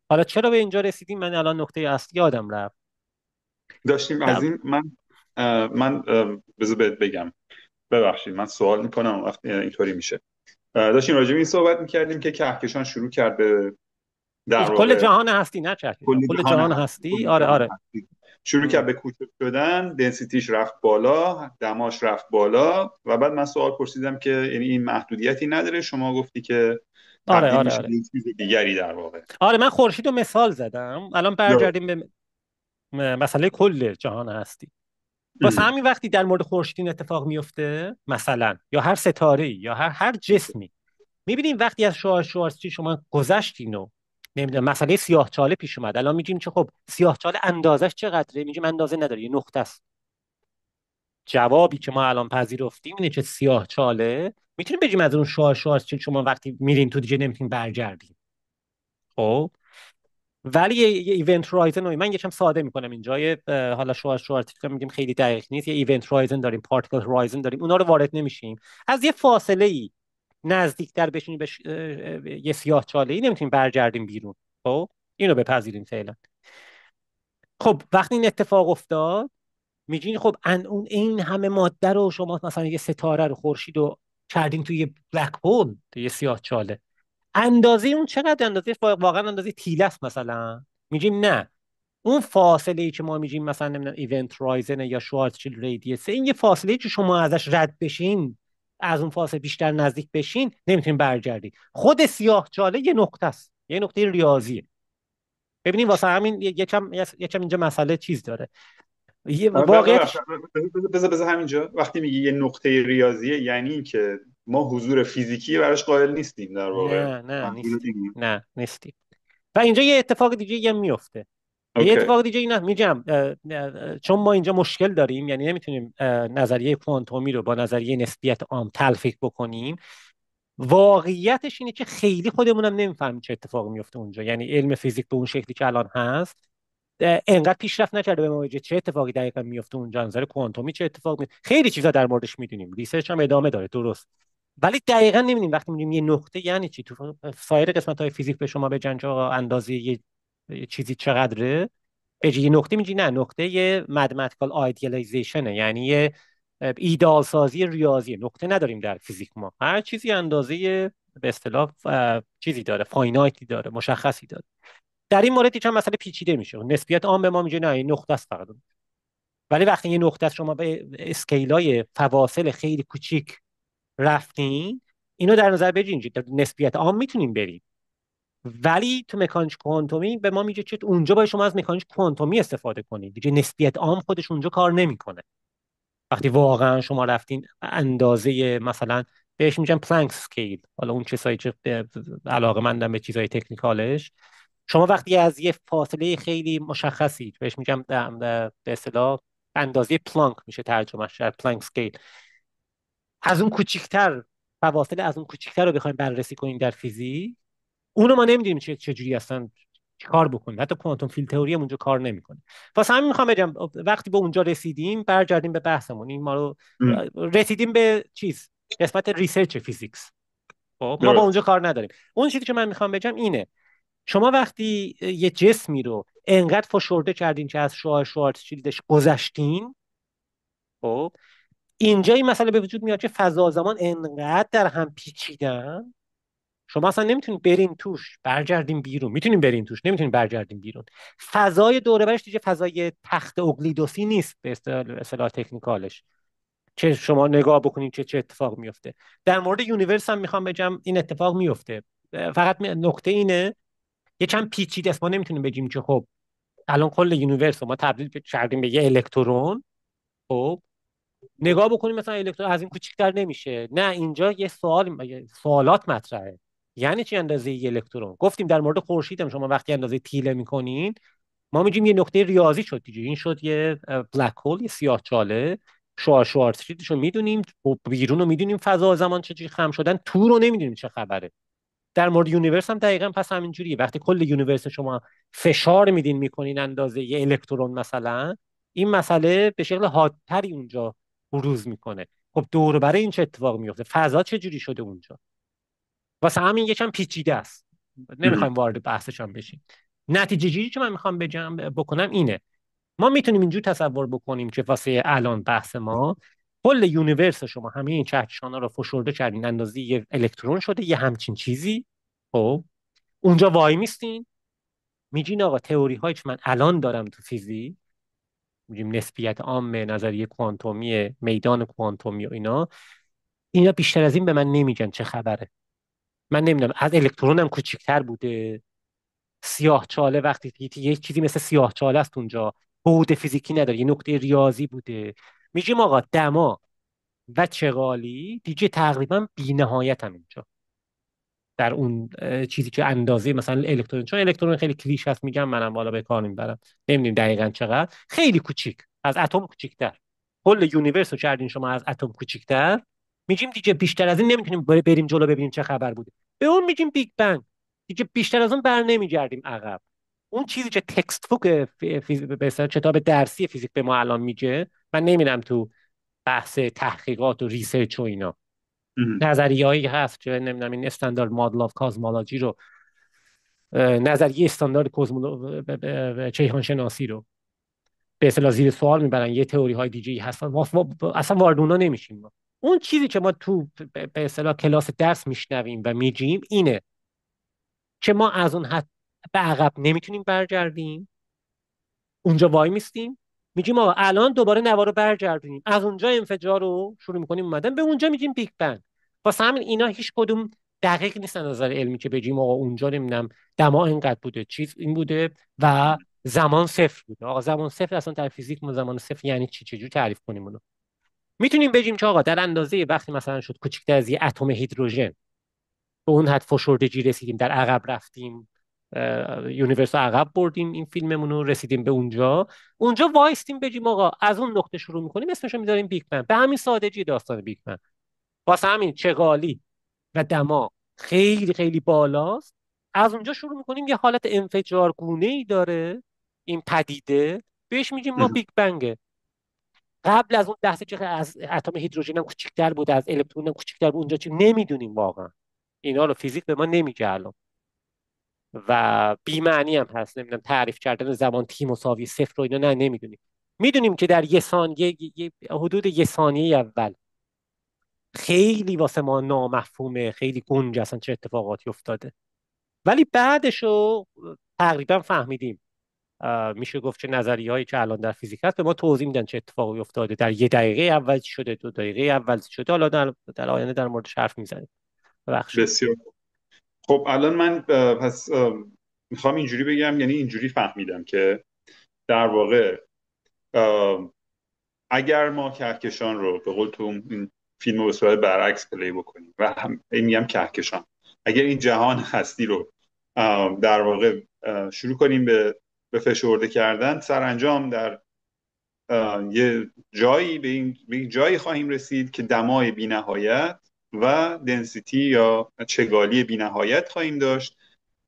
حالا چرا به اینجا رسیدیم؟ من الان نقطه اصلی یادم رفت. داشتیم از این من بذار بهت بگم، ببخشید من سوال میکنم وقتی اینطوری میشه. داشتیم راجع به این صحبت میکردیم که کهکشان شروع کرد به در کل واقع جهان هستی، نه کل کهکشان، کل جهان جهان هستی هستی. آره جهان آره. هستی شروع کرد به کوچک شدن، دنسیتیش رفت بالا، دماش رفت بالا و بعد من سوال پرسیدم که یعنی این محدودیتی نداره، شما گفتی که آره تبدیل آره میشه به آره یک چیز دیگری در واقع. آره من خورشید رو مثال زدم، الان درست. برگردیم به مسئله کل جهان هستی. واسه ام. همین وقتی در مورد خورشید این اتفاق میفته مثلا، یا هر ستاره یا هر جسمی، میبینیم وقتی از شوارزچی شما گذشتین و نمیدونم مسئله سیاهچاله پیش اومد، الان میگیم که خب سیاهچاله اندازش چقدره، میگیم اندازه نداره، یه نقطه است. جوابی که ما الان پذیرفتیم اینه که سیاهچاله میتونیم بگیم از اون شوارزچی شما وقتی میرین تو دیگه نمیتونین برگردین. خب ولی یه ایونت رایزن رو من یکم ساده میکنم اینجا، حالا شوارزچیلد میگیم خیلی دقیق نیست، یه ایونت رایزن داریم، پارتیکل رایزن داریم، اونا رو وارد نمیشیم. از یه فاصله ای نزدیکتر بشین یه سیاه چاله ای نمیتونیم برگردیم بیرون. خب اینو بپذیریم فعلا. خب وقتی این اتفاق افتاد، میگین خب اون این همه ماده رو شما مثلا یه ستاره رو، خورشید رو کردین توی یه بلک هول، توی یه سیاه چاله، اندازه اون چقدر؟ اندازه واقعا اندازه تیله است مثلا؟ میگیم نه، اون فاصله ای که ما میگیم مثلا نمیدونم ایونت رایزن یا شوارزچیلد ریدیوس، این یه فاصله ای که شما ازش رد بشین، از اون فاصله بیشتر نزدیک بشین نمیتونین برگردی. خود سیاه چاله یه نقطه است، یه نقطه ریاضیه. ببینید واسه همین یکم اینجا مسئله چیز داره، یه ببخشید واقعیتش. بذار همینجا، وقتی میگی یه نقطه ریاضیه یعنی که ما حضور فیزیکی براش قائل نیستیم در واقع، نه نه منظورت نیستی، اینه؟ نه نیستی. و اینجا یه اتفاق دیگه هم میفته. یه اوکی. اتفاق دیگه اینا میگم، چون ما اینجا مشکل داریم، یعنی نمیتونیم نظریه کوانتومی رو با نظریه نسبیت عام تلفیق بکنیم. واقعیتش اینه که خیلی خودمونم نمیفهمیم چه اتفاقی میفته اونجا، یعنی علم فیزیک به اون شکلی که الان هست انقدر پیشرفت نکرده به ما بگه چه اتفاقی دقیقا میفته اونجا، نظر کوانتومی چه اتفاق خیلی چیزا در موردش میدونیم، ریسرچ هم ادامه داره درست، ولی دقیقا نمیدونیم وقتی میگیم یه نقطه یعنی چی. تو سایر قسمت های فیزیک به شما بگن که آقا اندازه یه چیزی چقدره، یه نقطه میگی نه، نقطه یه مدمتیکال آیدیالیزیشنه، یعنی یه ایدئال سازی ریاضی. نقطه نداریم در فیزیک، ما هر چیزی اندازه به اصطلاح چیزی داره، فاینایتی داره، مشخصی داره. در این مورد چند مسئله پیچیده میشه، نسبیت عام به ما میگه نه این نقطه است فقط. ولی وقتی یه نقطه است شما به اسکیلای فواصل خیلی کوچیک رفتین، اینو در نظر بگیرید، نسبیت عام میتونیم بریم، ولی تو مکانیک کوانتومی به ما میگه که اونجا باید شما از مکانیک کوانتومی استفاده کنید دیگه، نسبیت عام خودش اونجا کار نمیکنه. وقتی واقعا شما رفتین اندازه مثلا بهش میگن پلانک اسکیل، حالا اون کسایی که علاقه‌مندن به چیزای تکنیکالش، شما وقتی از یه فاصله خیلی مشخصی بهش میگم به اصطلاح اندازه پلانک میشه ترجمهش در پلانک اسکیل، از اون کوچیکتر، فواصل از اون کوچیکتر رو بخوایم بررسی کنیم در فیزیک، اونو ما نمیدونیم چجوری اصلا کار بکنیم، حتی کوانتوم فیلد تئوری هم اونجا کار نمیکنه. واسه همین میخوام بگم وقتی به اونجا رسیدیم برگردیم به بحثمون، این ما رو ام. رسیدیم به چیز قسمت ریسرچ فیزیکس. خب ما با درست. اونجا کار نداریم. اون چیزی که من میخوام بگم اینه، شما وقتی یه جسمی رو انقدر فشرده کردین که از شعاع شوارزچیلدش گذشتین، خب اینجا این مسئله به وجود میاد که فضا زمان انقدر در هم پیچیدن، شما اصلا نمیتونید برین توش برگردین بیرون، میتونین برین توش نمیتونین برگردین بیرون. فضای دور و برش دیگه فضای تخت اقلیدوسی نیست به اصطلاح تکنیکالش، چه شما نگاه بکنید چه اتفاق میفته. در مورد یونیورس هم میخوام بگم این اتفاق میفته. فقط نکته اینه یه چند پیچیده است، ما نمیتونیم بگیم که خب الان کل یونیورس رو ما تبدیل کردیم به یه الکترون. خب نگاه بکنیم مثلا الکترون از این کوچیک‌تر نمیشه. نه، اینجا یه سوالات مطرحه. یعنی چی اندازه یه الکترون؟ گفتیم در مورد خورشید هم شما وقتی اندازه تیله میکنین ما میگیم یه نقطه ریاضی شد دیگه، این شد یه بلک هول، یه سیاه‌چاله. شوارزشیلدش رو میدونیم، بیرون رو میدونیم، فضا و زمان چجوری خم شدن، تو رو نمیدونیم چه خبره. در مورد یونیورس هم دقیقاً پس همینجوریه. وقتی کل یونیورس شما فشار میدین میکنین اندازه یه الکترون مثلا، این مسئله به شکل حادتری اونجا بروز میکنه. خب دور برای این چه اتفاق میفته؟ فضا چه جوری شده اونجا؟ واسه همین یکم پیچیده است، نمیخوایم وارد بحثش هم بشیم. نتیجه گیری که من میخوام بکنم اینه: ما میتونیم اینجور تصور بکنیم که واسه الان بحث ما کل یونیورس شما همه این کهکشان‌ها رو فشرده کردین اندازه یه الکترون شده، یه همچین چیزی. خب اونجا وای میستین میگین آقا تئوری هایی که من الان دارم تو فیزیک، میگیم نسبیت عام، نظریه کوانتومی، میدان کوانتومی و اینا بیشتر از این به من نمیگن چه خبره. من نمیدونم از الکترونم کوچیک‌تر بوده، سیاه چاله وقتی یه چیزی مثل سیاه چاله است اونجا، بعد فیزیکی نداره، یه نقطه ریاضی بوده. میگیم آقا دما و چغالی دیگه تقریبا بی‌نهایت هم اینجا در اون چیزی که اندازه مثلا الکترون، چون الکترون خیلی کلیش هست میگم منم بالا به کار میبرم، نمیدونیم دقیقا چقدر، خیلی کوچیک، از اتم کوچیک‌تر. کل یونیورس رو کردین شما از اتم کوچیک‌تر، میگیم دیگه بیشتر از این نمیتونیم بریم جلو ببینیم چه خبر بوده. به اون میگیم بیگ بنگ. دیگه بیشتر از اون بر نمیگردیم عقب. اون چیزی که تکست بوک به اصطلاح کتاب درسی فیزیک به ما الان میگه، من نمیرم تو بحث تحقیقات و ریسرچ و اینا. نظریه‌ای هست که نمیدونم این استاندارد مدل اف کازمولوژی رو، نظریه استاندارد کیهان شناسی رو به اصطلاح زیر سوال میبرن، یه تئوری های دیگه هست اصلا وارد اونا نمیشیم ما. اون چیزی که ما تو به اصطلاح کلاس درس میشنویم و میگیم اینه که ما از اون حد به عقب نمیتونیم برگردیم. اونجا وای میستیم میگیم آقا الان دوباره نوار رو برگردونیم، از اونجا انفجار رو شروع میکنیم اومدن به اونجا میگیم بیگ بنگ. واسه همین اینا هیچ کدوم دقیق نیست از نظر علمی که بگیم آقا اونجا نمیدونم دما اینقدر بوده، چیز این بوده و زمان صفر بوده. آقا زمان صفر اصلا در فیزیک ما زمان صفر یعنی چی؟ چجوری تعریف کنیم اونو؟ میتونیم بگیم که آقا در اندازه وقتی مثلا شد کوچکتر از یه اتم هیدروژن به اون حد فشردگی رسیدیم، در عقب رفتیم، یونیورس رو عقب بردیم، این فیلممون رو رسیدیم به اونجا وایستیم بگیم آقا از اون نقطه شروع میکنیم اسمش رو میذاریم بیگ بنگ. به همین سادگی داستان بیگ بنگ. واسه همین چغالی و دما خیلی خیلی بالاست، از اونجا شروع میکنیم یه حالت انفجار گونه ای داره این پدیده، بهش میگیم ما بیگ بنگه. قبل از اون لحظه که از اتم هیدروژن هم کوچیک‌تر بود، از الکترون هم کوچیک‌تر بود، اونجا چی نمیدونیم واقعا. اینا رو فیزیک به ما نمیگه الان و بی معنی هم هست. نمیدونم تعریف کردن زمان تی مساوی صفر رو اینا نه نمیدونیم. میدونیم که در یه ثانیه، حدود یه ثانیه اول خیلی واسه ما نامفهومه، خیلی گنگ اصلا چه اتفاقاتی افتاده، ولی بعدش رو تقریبا فهمیدیم. میشه گفت چه نظریه هایی که الان در فیزیک هست به ما توضیح میدن چه اتفاقی افتاده، در یه دقیقه اول چی شده، 2 دقیقه اول چی شده. حالا در آینده در موردش حرف میزنیم. ببخشید. بسیار. خب الان من پس میخوام اینجوری بگم، یعنی اینجوری فهمیدم که در واقع اگر ما کهکشان رو به قول تو این فیلم رو به صورت برعکس پلی بکنیم و میگم کهکشان، اگر این جهان هستی رو در واقع شروع کنیم به فشرده کردن، سرانجام در یه جایی به این جایی خواهیم رسید که دمای بی‌نهایت و دنسیتی یا چگالی بی‌نهایت خواهیم داشت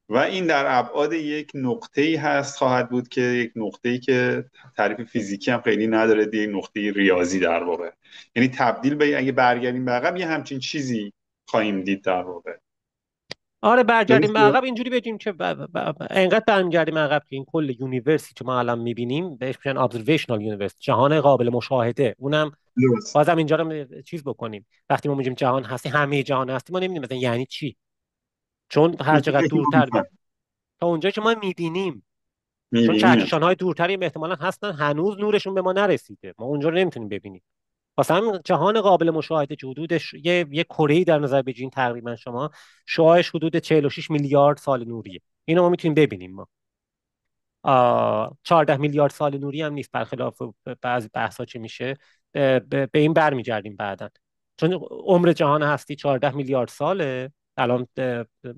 و این در ابعاد یک نقطه‌ای خواهد بود که یک نقطه‌ای که تعریف فیزیکی هم خیلی نداره، یک نقطه ریاضی در واقع. یعنی تبدیل به، اگه برگردیم به عقب، یه همچین چیزی خواهیم دید در واقع. آره برگردیم به درسته؟ عقب اینجوری بگیم که انقدر برگردیم عقب که این کل یونیورسی که ما الان میبینیم بهش میگن ابزرویشنال یونیورس، جهان قابل مشاهده. اونم درست. بازم اینجا رو چیز بکنیم. وقتی ما میگیم جهان هستی، همه جهان هستی، ما نمیدونیم مثلا یعنی چی. چون هر چقدر اونجایی که ما دورتر تا اونجایی که ما میبینیم، چون میبینیم. کهکشان‌های دورتری هم احتمالاً هستن هنوز نورشون به ما نرسیده، ما اونجا رو نمیتونیم ببینیم. واسه همین جهان قابل مشاهده که حدودش یه کره‌ای در نظر بگیرین تقریبا شما، شعاعش حدود 46 میلیارد سال نوریه. اینو ما میتونیم ببینیم ما. 14 میلیارد سال نوری هم نیست، برخلاف بعضی بحث‌ها چه میشه. به این برمیگردیم بعداً. چون عمر جهان هستی 14 میلیارد ساله الان.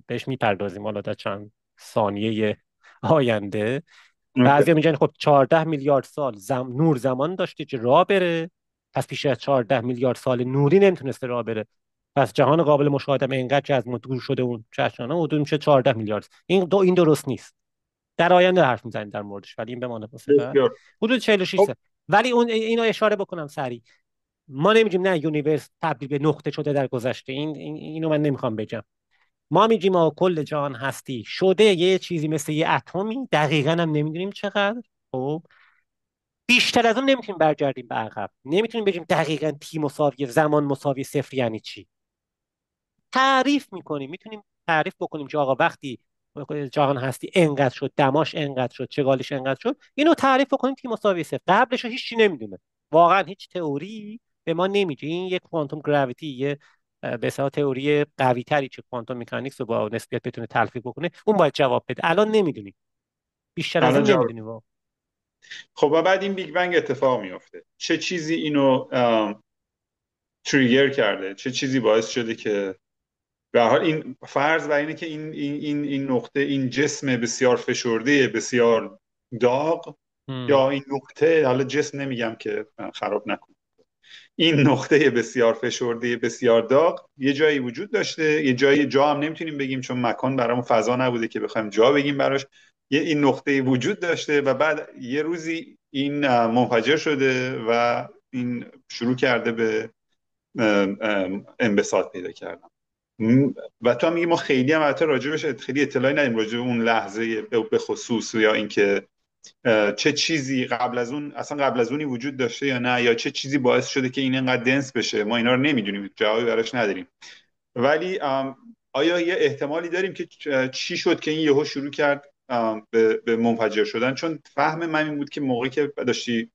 بهش میپردازیم حالا در چند ثانیه آینده. اوکی. بعضیا میگن خب 14 میلیارد سال نور زمان داشته که راه بره، پس بیش از 14 میلیارد سال نوری نمیتونسته راه بره. پس جهان قابل مشاهده اینقدر که از ما دور شده اون چشمانه حدود میشه 14 میلیارد. این درست نیست. در آینده حرف میزنیم در موردش، ولی این بمانه واسه بعد. بسیار حدود 46 خب. سال. ولی اینو اشاره بکنم سریع. ما نمیگیم نه یونیورس تبدیل به نقطه شده در گذشته. اینو من نمیخوام بگم. ما میگیم کل جهان هستی شده یه چیزی مثل یه اتمی، دقیقا هم نمیدونیم چقدر. خب بیشتر از اون نمیتونیم برگردیم به عقب، نمیتونیم بگیم دقیقا تی مساوی زمان مساوی صفر یعنی چی. تعریف میکنیم، میتونیم تعریف بکنیم که آقا وقتی جهان هستی انقدر شد، دماش انقدر شد، چگالش انقدر شد، اینو تعریف بکنیم تی مساوی صفر. قبلش رو هیچ چی نمیدونه. واقعا هیچ تئوری به ما نمیگه. این یک کوانتوم گراویتی، یه به اصطلاح تئوری قوی تری که کوانتوم مکانیکس رو با نسبیت بتونه تلفیق بکنه، اون باید جواب بده. الان نمیدونیم، بیشتر از الان این جواب. نمیدونیم. خب و بعد این بیگ بنگ اتفاق میفته، چه چیزی اینو تریگر کرده؟ چه چیزی باعث شده که به هر حال این فرض بر اینه که این نقطه، این جسم بسیار فشرده بسیار داغ، یا این نقطه، حالا جسم نمیگم که خراب نکنه، این نقطه بسیار فشرده بسیار داغ یه جایی وجود داشته، یه جایی جا هم نمیتونیم بگیم چون مکان برامون فضا نبوده که بخوایم جا بگیم براش. این نقطه وجود داشته و بعد یه روزی این منفجر شده و این شروع کرده به انبساط پیدا کردن. و تو هم میگی ما خیلی هم البته راجبش خیلی اطلاعی نداریم، راجب اون لحظه به خصوص، یا اینکه چه چیزی قبل از اون، اصلا قبل از اونی وجود داشته یا نه، یا چه چیزی باعث شده که این انقدر دنس بشه. ما اینا رو نمیدونیم، جوابی براش نداریم. ولی آیا یه احتمالی داریم که چی شد که این یهو شروع کرد به منفجر شدن؟ چون فهم من این بود که موقعی که داشتی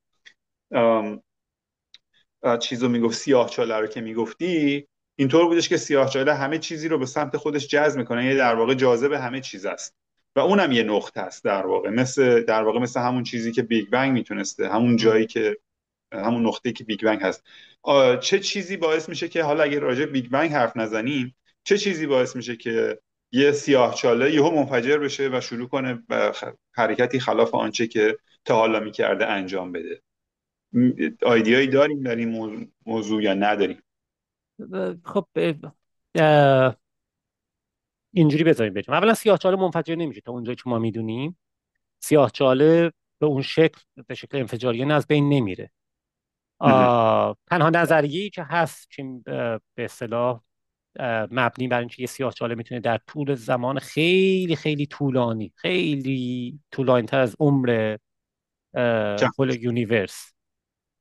چیزو میگفت، سیاهچاله رو که میگفتی، اینطور بودش که سیاهچاله همه چیزی رو به سمت خودش جذب میکنه، یعنی در واقع جاذب همه چیز است و اونم یه نقطه است در واقع، مثل همون چیزی که بیگ بنگ میتونسته، همون جایی که همون نقطه‌ای که بیگ بنگ هست. چه چیزی باعث میشه که حالا اگه راجع بیگ بنگ حرف نزنیم، چه چیزی باعث میشه که یه سیاهچاله یهو منفجر بشه و شروع کنه به حرکتی خلاف آنچه که تا حالا میکرده انجام بده؟ آیدیایی داریم در این موضوع یا نداریم؟ خب اه، اینجوری بذاریم بگم. اولا سیاهچاله منفجر نمیشه تا اونجایی که ما میدونیم. سیاهچاله به اون شکل، به شکل انفجاریه، از بین نمیره. تنها نظریه‌ای که هست که به اصطلاح مبنی بر اینکه یه سیاهچاله میتونه در طول زمان خیلی خیلی طولانی، خیلی طولانی تر از عمر کل یونیورس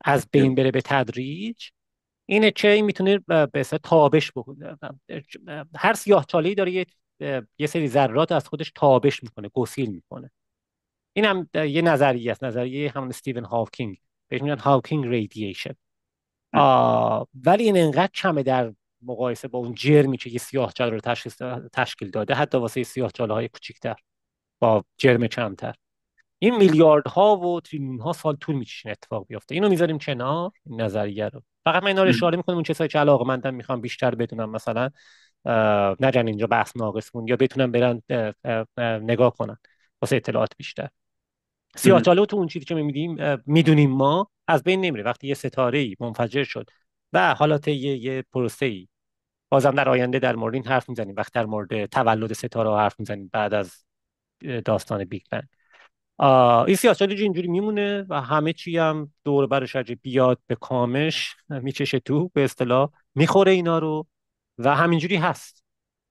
از بین بره به تدریج، اینه که این میتونه به اصطلاح تابش بکنه. هر سیاهچاله‌ای داره یه سری ذرات از خودش تابش میکنه، گسیل میکنه. این هم یه نظریه است، نظریه همون استیون هاوکینگ، بهش میگن هاوکینگ ریدییشن. ولی این انقدر کمه در مقایسه با اون جرمی که یه سیاهچاله رو تشکیل داده، حتی واسه سیاهچاله های کوچیک‌تر با جرم کمتر. این میلیاردها و تریلیون ها سال طول میکشه اتفاق بیفته. اینو میذاریم کنار، این نظریه رو. فقط من اینا رو اشاره میکنم اون کسایی که علاقه‌مندن میخوام بیشتر بدونم، مثلا نجن اینجا بحث ناقص مون، یا بتونن برن نگاه کنن واسه اطلاعات بیشتر. سیاهچاله تو اون چیزی که میدونیم ما از بین نمیره. وقتی یه ستاره‌ای منفجر شد و حالات یه پروسه‌ای، بازم در آینده در مورد این حرف میزنیم، وقتی در مورد تولد ستاره ها حرف میزنیم بعد از داستان بیگ بنگ. این سیاهچاله اینجوری میمونه و همه چی هم دور برش اگه بیاد به کامش میچشه تو، به اصطلاح میخوره اینا رو و همینجوری هست.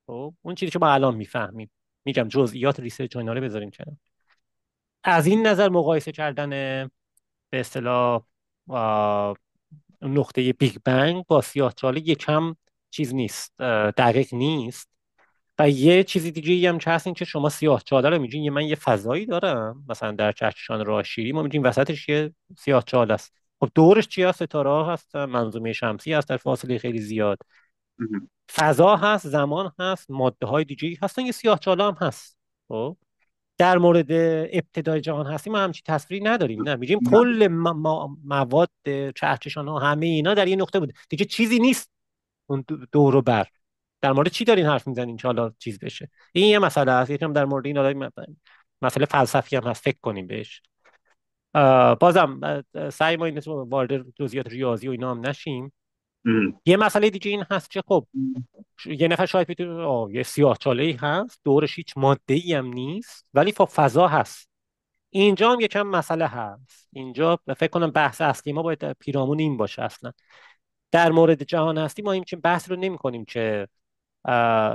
خب اون چیزی که ما الان میفهمیم، میگم جزئیات ریسرچ و اینا رو بذاریم کنار. از این نظر مقایسه کردن به اصطلاح نقطه بیگ بنگ با سیاهچاله یکم چیز نیست، دقیق نیست. و یه چیزی دیگه هم که هست این که شما سیاه‌چاله رو میگین من یه فضایی دارم مثلا در کهکشان راه شیری، ما میگیم وسطش یه سیاه‌چاله است. خب دورش چی هست؟ ستاره هست، منظومه شمسی هست در فاصله خیلی زیاد، مهم. فضا هست، زمان هست، ماده های دیگه هستن، یه سیاه‌چاله هم هست. خب در مورد ابتدای جهان هستی ما همچین تصویری نداریم، نه میگیم نه. کل مواد کهکشان ها همه اینا در یه نقطه بوده دیگه، چیزی نیست اون دور و بر. در مورد چی دارین حرف میزنین که حالا چیز بشه؟ این یه مسئله است. یکم در مورد این حالا مسئله فلسفی هم هست، فکر کنیم بهش. بازم سعی ما اینه که وارد جزئیات ریاضی و اینا هم نشیم. مهم. یه مسئله دیگه این هست که خب یه نفر شاید بتونه یه سیاه‌چاله‌ای هست دورش هیچ ماده‌ای هم نیست ولی خب فضا هست. اینجا هم یکم مسئله هست. اینجا فکر کنم بحث اصلی ما باید پیرامون این باشه اصلا. در مورد جهان هستی ما این چه بحث رو نمی کنیم که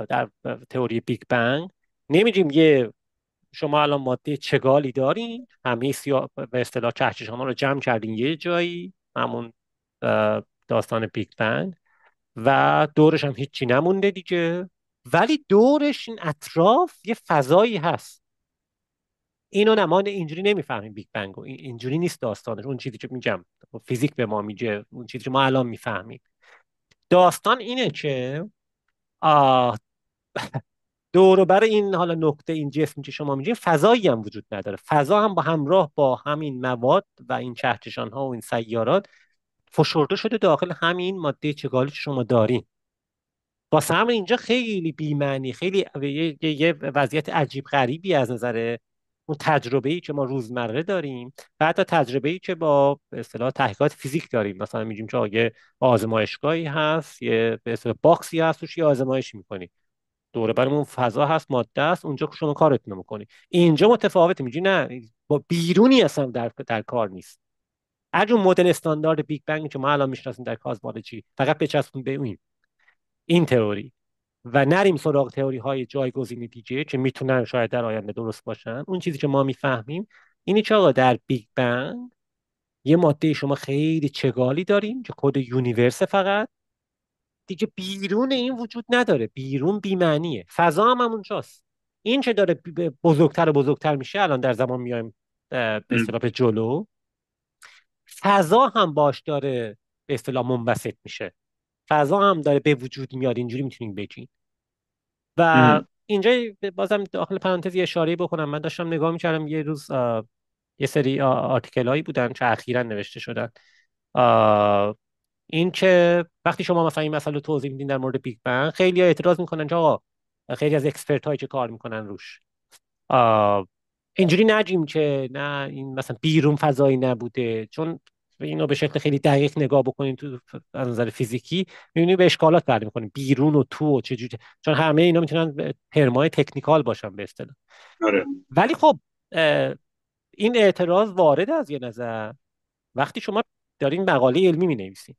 در تئوری بیگ بنگ نمیگیم یه شما الان ماده چگالی دارین، همه به اصطلاح کهکشان‌ها رو جمع کردین یه جایی، همون داستان بیگ بنگ، و دورش هم هیچی نمونده دیگه، ولی دورش این اطراف یه فضایی هست. اینو نه ما اینجوری نمیفهمیم بیگ بنگو، اینجوری نیست داستانش. اون چیزی که میگم فیزیک به ما میگه، اون چیزی که ما الان میفهمیم، داستان اینه که آه دور و بر این حالا نقطه این جسمی که شما میگین فضایی هم وجود نداره. فضا هم با همراه با همین مواد و این کهکشان ها و این سیارات فشرده شده داخل همین ماده چگالی که شما دارین. واسه همین اینجا خیلی بی‌معنی، خیلی یه وضعیت عجیب غریبی از نظر اون تجربه‌ای که ما روزمره داریم و حتی تجربه‌ای که با به اصطلاح تحقیقات فیزیک داریم. مثلا میگیم که یه آزمایشگاهی هست، یه به اصطلاح باکسی هست توش یه آزمایش می‌کنی، دوره برمون فضا هست، ماده است، اونجا که شما کارتون رو می‌کنی. اینجا متفاوته، میگی نه با بیرونی اصلا در کار نیست. هر اون مدل استاندارد بیگ بنگ که ما الان میشناسیم در کاسمولوژی فقط بچسبون به این تئوری و نریم سراغ تئوری های جایگزین دیگه که میتونن شاید در آینده درست باشن. اون چیزی که ما میفهمیم اینی که آقا در بیگ بنگ یه ماده شما خیلی چگالی داریم که کد یونیورس، فقط دیگه بیرون این وجود نداره، بیرون بی‌معنیه. فضا هم همونجاست. این که داره بزرگتر و بزرگتر میشه، الان در زمان میایم به اصطلاح به جلو، فضا هم باش داره به اصطلاح منبسط میشه، فضا هم داره به وجود میاد. اینجوری میتونیم بگیم. و مهم. اینجا بازم داخل پرانتز یه اشاره بکنم، من داشتم نگاه میکردم یه روز یه سری آرتیکل هایی بودن که اخیرا نوشته شدن. آه، این که وقتی شما مثلا این مسئله رو توضیح میدین در مورد بیگ بنگ، خیلی اعتراض میکنن که آقا، خیلی از اکسپرت هایی که کار میکنن روش، آه، اینجوری نگیم که نه این مثلا بیرون فضایی نبوده، چون اینو به شکل خیلی دقیق نگاه بکنین تو از نظر فیزیکی میبینی به اشکالات برمی میکنیم، بیرون و تو و چجوری، چون همه اینا میتونن ترمای تکنیکال باشن به اصطلاح. آره. ولی خب اه، این اعتراض وارد از یه نظر وقتی شما دارین مقاله علمی می نویسین،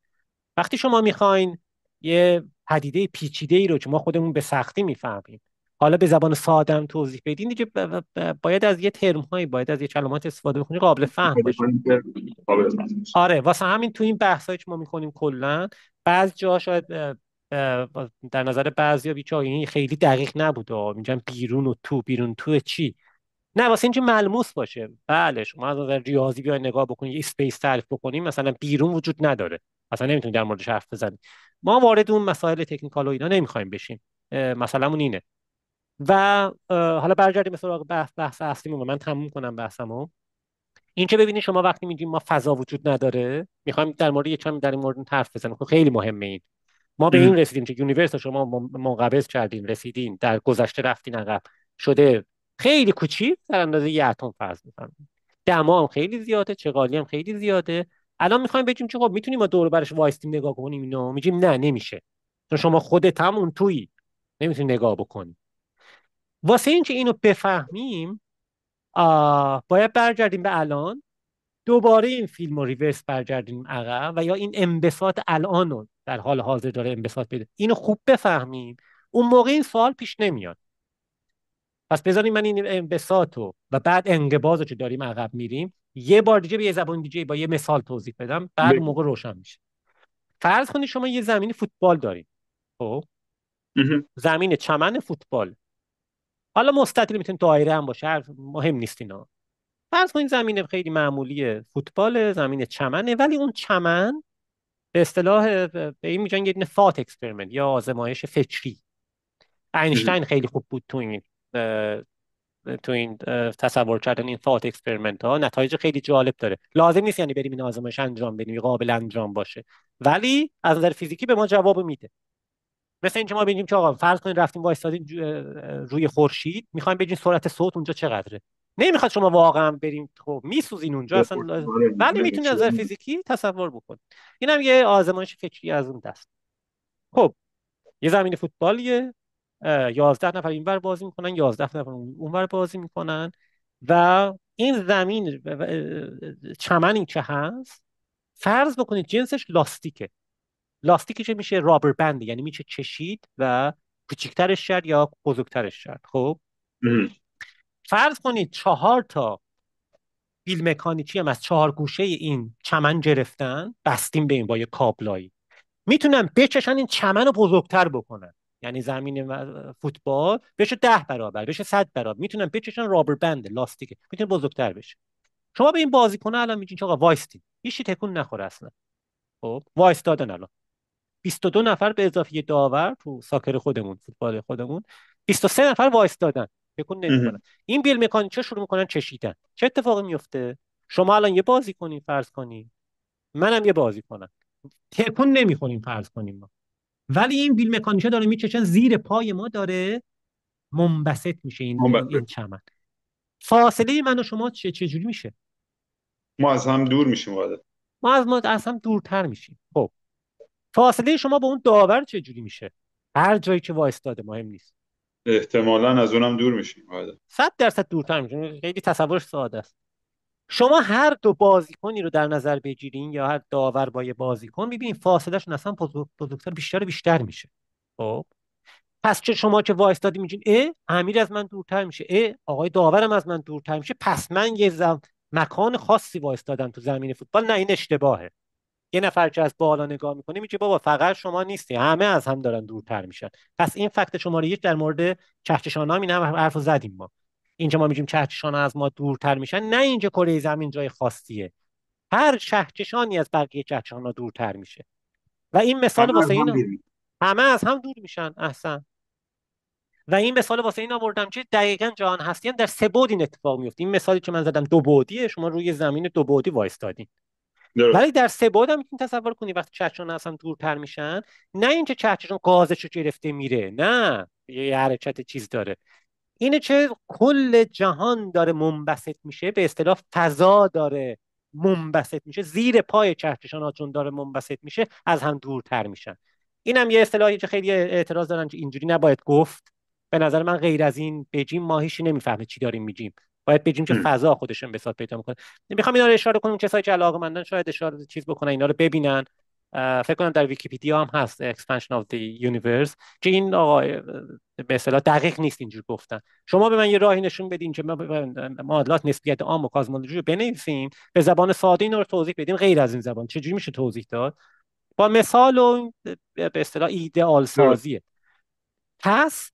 وقتی شما میخواین یه پدیده پیچیده ای رو که ما خودمون به سختی میفهمیم حالا به زبان ساده هم توضیح بدین دیگه، باید از یه ترم هایی، باید از یه کلمات استفاده بکنی قابل فهم استفاده باشه. کنیم که قابل فهم باشه. آره واسه همین تو این بحثایی که ما میکنیم کلا بعضی جا شاید در نظر بعضیا بیچاره این خیلی دقیق نبوده، میگن بیرون و تو، بیرون تو چی؟ نه واسه اینکه ملموس باشه. بله شما از نظر ریاضی بیاین نگاه بکنید، یه اسپیس تعریف بکنیم، مثلا بیرون وجود نداره، اصلا نمیتونید در موردش حرف بزنید. ما وارد اون مسائل تکنیکال و اینا نمیخوایم بشیم، مثلا اینه. و حالا برگردیم مثلا بحث اصلیمون، من تموم کنم بحثمو. این که ببینید شما وقتی میگیم ما فضا وجود نداره، میخوایم در مورد یه کمی در این مورد حرف بزنیم، خب خیلی مهمه این. ما به این مهم. رسیدیم که یونیورس رو شما منقبض کردین، رسیدین در گذشته رفتین عقب، شده خیلی کوچیک در اندازه یه اتم فرض می‌کنیم. دما هم خیلی زیاده، چغالی هم خیلی زیاده. الان میخوایم بگیم که خب میتونیم ما دور و برش وایستیم نگاه کنیم اینو، میگیم نه نمیشه، چون شما خودت هم اون تویی، نمیتونی نگاه بکنی. واسه اینکه اینو بفهمیم باید برگردیم به الان، دوباره این فیلم رو ریورس برگردیم عقب و یا این انبساط الان رو در حال حاضر داره انبساط پیدا، اینو خوب بفهمیم. اون موقع این سوال پیش نمیاد. پس بذاریم من این انبساط رو و بعد انقباض رو که داریم عقب میریم یه بار دیگه به یه زبان دیگه با یه مثال توضیح بدم، بعد اون بگو. موقع روشن میشه. فرض کنید شما یه زمین فوتبال دارید. خب مهم. زمین چمن فوتبال، حالا مستطیل میتونه دایره هم باشه، مهم نیست اینا. فرض کنید زمین خیلی معمولی فوتبال، زمین چمنه، ولی اون چمن به اصطلاح به این میگن یه دونه فات اکسپریمنت یا آزمایش فکری. مهم. اینشتین خیلی خوب بود تصور کردن این thought اکسپریمنت ها. نتایج خیلی جالب داره. لازم نیست یعنی بریم این آزمایش انجام بدیم قابل انجام باشه، ولی از نظر فیزیکی به ما جواب میده. مثل اینکه ما بگیم که آقا فرض کنید رفتیم وایستادیم روی خورشید، میخوایم ببینیم سرعت صوت اونجا چقدره. نمیخواد شما واقعا بریم، خب میسوزین اونجا اصلا آره، ولی نمی‌دونم میتونید از چی نظر بود. فیزیکی تصور بکن. اینم یه آزمایش فکری از اون دست. خب یه زمین فوتبالیه، 11 نفر اینور بازی میکنن، 11 نفر اونور بازی میکنن، و این زمین چمنی که هست، فرض بکنید جنسش لاستیکه. لاستیکی که میشه رابر بند، یعنی میشه چشید و کوچیکترش شد یا بزرگترش شد. خب مهم. فرض کنید 4 تا بیل مکانیکی هم از 4 گوشه این چمن گرفتن، بستیم به این با یه کابلایی، میتونن بچشن این چمن رو بزرگتر بکنن. یعنی زمین فوتبال بشه 10 برابر، بشه 100 برابر، میتونن بچشن رابر بند لاستیکه، میتونه بزرگتر بشه. شما به این بازیکن الان میگین که آقا وایستین، هیچ تکون نخوره اصلا. خب وایستادن الان 22 نفر به اضافه یه داور تو ساکر خودمون، فوتبال خودمون، 23 نفر وایستادن، تکون نمیکنن. مهم. این بیل مکانیکا شروع میکنن چشیدن. چه اتفاقی میفته؟ شما الان یه بازی کنین فرض کنین، منم یه بازی کنم، تکون نمیخوریم فرض کنیم ما، ولی این بیل مکانیکا داره میچشن زیر پای ما، داره منبسط میشه این چمن. فاصله من و شما چجوری میشه؟ ما از هم دور میشیم والا. ما از هم دورتر میشیم. خب فاصله شما با اون داور چجوری میشه؟ هر جایی که وایستاده مهم نیست، احتمالاً از اونم دور میشیم والا. 100% دورتر میشه. خیلی تصورش ساده است. شما هر دو بازیکنی رو در نظر بگیرین یا هر داور با یه بازیکن، ببینید فاصلهشون اصلا بزرگتر، بیشتر و بیشتر میشه. خب پس چه شما که وایستادی میگین امیر از من دورتر میشه، آقای داورم از من دورتر میشه، پس من یه مکان خاصی وایستادم تو زمین فوتبال. نه، این اشتباهه. یه نفر که از بالا نگاه میکنه میگه بابا فقط شما نیستی، همه از هم دارن دورتر میشن. پس این فکت شماره 1 در مورد کهکشان ها، این هم حرفو زدیم ما. اینجا ما میگیم کهکشان ها از ما دورتر میشن، نه اینجا کره زمین جای خاصیه. هر کهکشانی از بقیه کهکشان ها دورتر میشه. و این مثال همه از واسه هم اینا، دور میشیم. همه از هم دور میشن. احسن. و این مثال واسه این آوردم که دقیقاً جهان هستی هم در 3 بعد این اتفاق میفته. این مثالی که من زدم 2 بعدیه، شما روی زمین 2 بعدی وایستادین. ولی درست. در 3 بعد هم میتونید تصور کنید وقتی کهکشان اصلا دورتر میشن، نه اینکه کهکشان گازش رو گرفته میره، نه یه حرکت چیز داره، اینه که کل جهان داره منبسط میشه، به اصطلاح فضا داره منبسط میشه زیر پای کهکشان ها. چون داره منبسط میشه از هم دورتر میشن. اینم یه اصطلاحی که خیلی اعتراض دارن که اینجوری نباید گفت. به نظر من غیر از این بگیم ما هیچ نمیفهمه چی داریم میگیم. باید بگیم که مهم. فضا خودشون بساط پیدا میکنه. میخوام اینا رو اشاره کنم، کسایی که علاقه‌مندن شاید اشاره چیز بکنن، اینا رو ببینن. فکر کنم در ویکی‌پدیا هم هست expansion of the universe، که این آقا به اصطلاح دقیق نیست اینجور گفتن. شما به من یه راهی نشون بدین که ما معادلات نسبیت عام و کازمولوژی رو بنویسیم به زبان ساده، اینا رو توضیح بدیم. غیر از این زبان چجوری میشه توضیح داد؟ با مثال و به اصطلاح ایدئال درست. سازیه. پس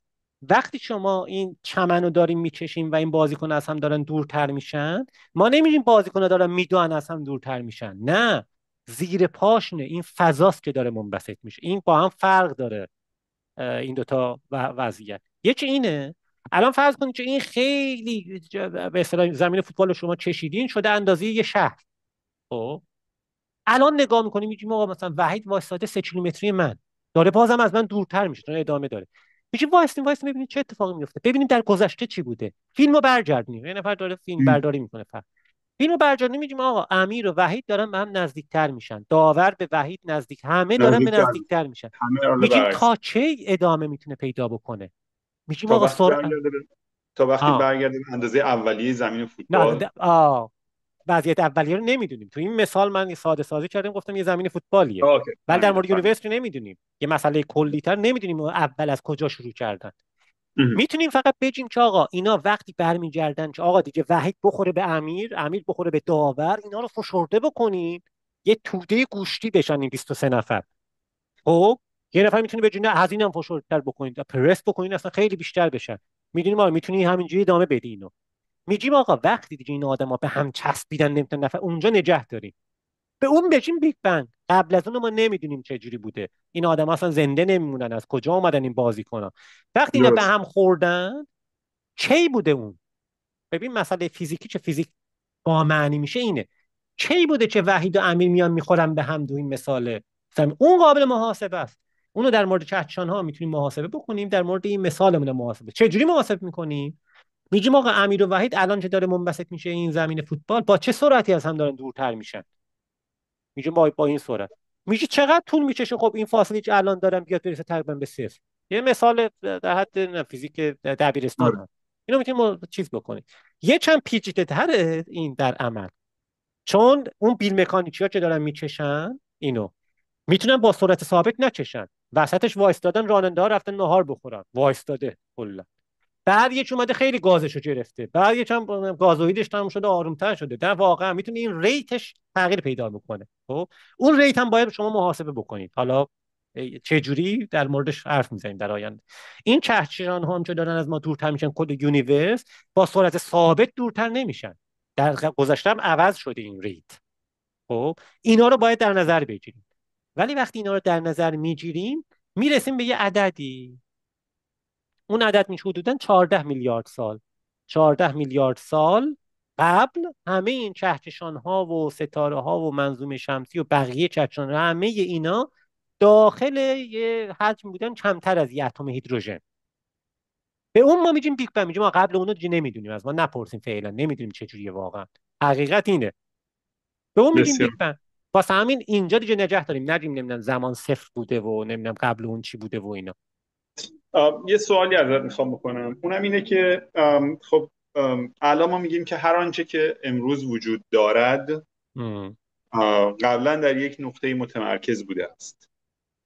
وقتی شما این چمن رو داریم میچشیم و این بازیکن از هم دارن دورتر میشن، ما نمیگیم بازیکن دارن میدونن از هم دورتر میشن، نه، زیر پاشونه، این فضاست که داره منبسط میشه. این با هم فرق داره. این دوتا وضعیت یکی اینه. الان فرض کنید که این خیلی به اصطلاح زمین فوتبال رو شما چشیدین شده اندازه یه شهر. خب الان نگاه میکنیم میگیم آقا مثلا وحید واسطه 3 کیلومتری من داره بازم از من دورتر میشه، داره ادامه داره. میگیم وایسین ببینید چه اتفاقی میفته، ببینیم در گذشته چی بوده. فیلمو برگردونیم، یه نفر داره فیلم مهم. برداری میکنه. فیلمو برگردونیم میگیم آقا امیر و وحید دارن به هم نزدیکتر میشن، داور به وحید نزدیک، همه دارن به نزدیک تر نزدیکتر میشن. همه حالا میگیم برعکس. تا چه ادامه میتونه پیدا بکنه؟ میگیم تا آقا وقتی سرعت. برگرده تا وقتی ها برگرده به اندازه اولیه زمین نه فوتبال. وضعیت اولیه رو نمیدونیم. تو این مثال من یه ساده سازی کردم، گفتم یه زمین فوتبالیه، اوکی، ولی در مورد فهمیدم. یونیورس که نمیدونیم. یه مسئله کلی‌تر نمیدونیم اول از کجا شروع کردن. مهم. میتونیم فقط بگیم که آقا اینا وقتی برمیگردن که آقا دیگه وحید بخوره به امیر، امیر بخوره به داور، اینا رو فشرده بکنیم یه توده گوشتی بشن این 23 نفر. خب یه نفر میتونه به جون از اینم فشردتر بکنید، پرس بکنید اصلا خیلی بیشتر بشن. میدونیم آقا میتونی همینجوری ادامه بدی اینو. میگیم آقا وقتی دیگه این آدما به هم چسبیدن نمیتونن نفر اونجا نجات داریم، به اون بشیم بیگ بنگ. قبل از اون ما نمیدونیم چه جوری بوده، این آدم اصلا زنده نمیمونن، از کجا اومدن این بازیکن‌ها. وقتی اینا به درست. هم خوردن کی بوده اون؟ ببین مسئله فیزیکی چه فیزیک با معنی میشه اینه، کی بوده که وحید و امیر میان میخورن به هم؟ دو این مثاله مثلا اون قابل محاسبه است. اونو در مورد کهکشان ها میتونیم محاسبه بکنیم، در مورد این مثالمون محاسبه چه جوری محاسبه میکنیم؟ میگیم آقا امیر و وحید الان که داره منبسط میشه این زمین فوتبال، با چه سرعتی از هم دارن دورتر میشن؟ میگه با این سرعت. میگه چقدر طول میکشه؟ خب این فاصله که الان دارم بیاد برسه تقریبا به صفر. یه مثال در حد فیزیک دبیرستان آره. هست، اینو میتونیم چیز بکنیم. یه چند پیچیده تره این در عمل، چون اون بیل مکانیکی ها که دارن میکشن اینو میتونن با سرعت ثابت نکشن، وسطش وایستادن، راننده ها رفتن نهار بخورن وایستاده کلا. بعد یک اومده خیلی گازشو گرفته، بعد یکم گازوئیدش تموم شده آرومتر شده، در واقع میتونه این ریتش تغییر پیدا بکنه. خب اون ریت هم باید شما محاسبه بکنید. حالا چه جوری در موردش حرف میزنیم در آینده. این کهکشان ها هم که دارن از ما دورتر میشن، کل یونیورس با سرعت ثابت دورتر نمیشن، در گذشته هم عوض شده این ریت. خب اینا رو باید در نظر بگیریم. ولی وقتی اینا رو در نظر میگیریم میرسیم به یه عددی، اون عدد میشه حدوداً 14 میلیارد سال. 14 میلیارد سال قبل همه این کهکشان ها و ستاره ها و منظومه شمسی و بقیه کهکشان ها، همه اینا داخل یه حجم بودن کمتر از یه اتم هیدروژن. به اون ما میگیم بیگ بنگ. میگیم ما قبل اونو دیگه نمیدونیم، از ما نپرسیم، فعلا نمیدونیم چه جوریه واقعا. حقیقت اینه، به اون میگیم بسیار. بیگ بنگ. واسه همین اینجا دیگه نگه داریم، نگیم نمیدونم زمان صفر بوده و نمیدونم قبل اون چی بوده و اینا. یه سوالی ازت میخوام بکنم، اونم اینه که خب الان ما میگیم که هر آنچه که امروز وجود دارد ام. قبلا در یک نقطه متمرکز بوده است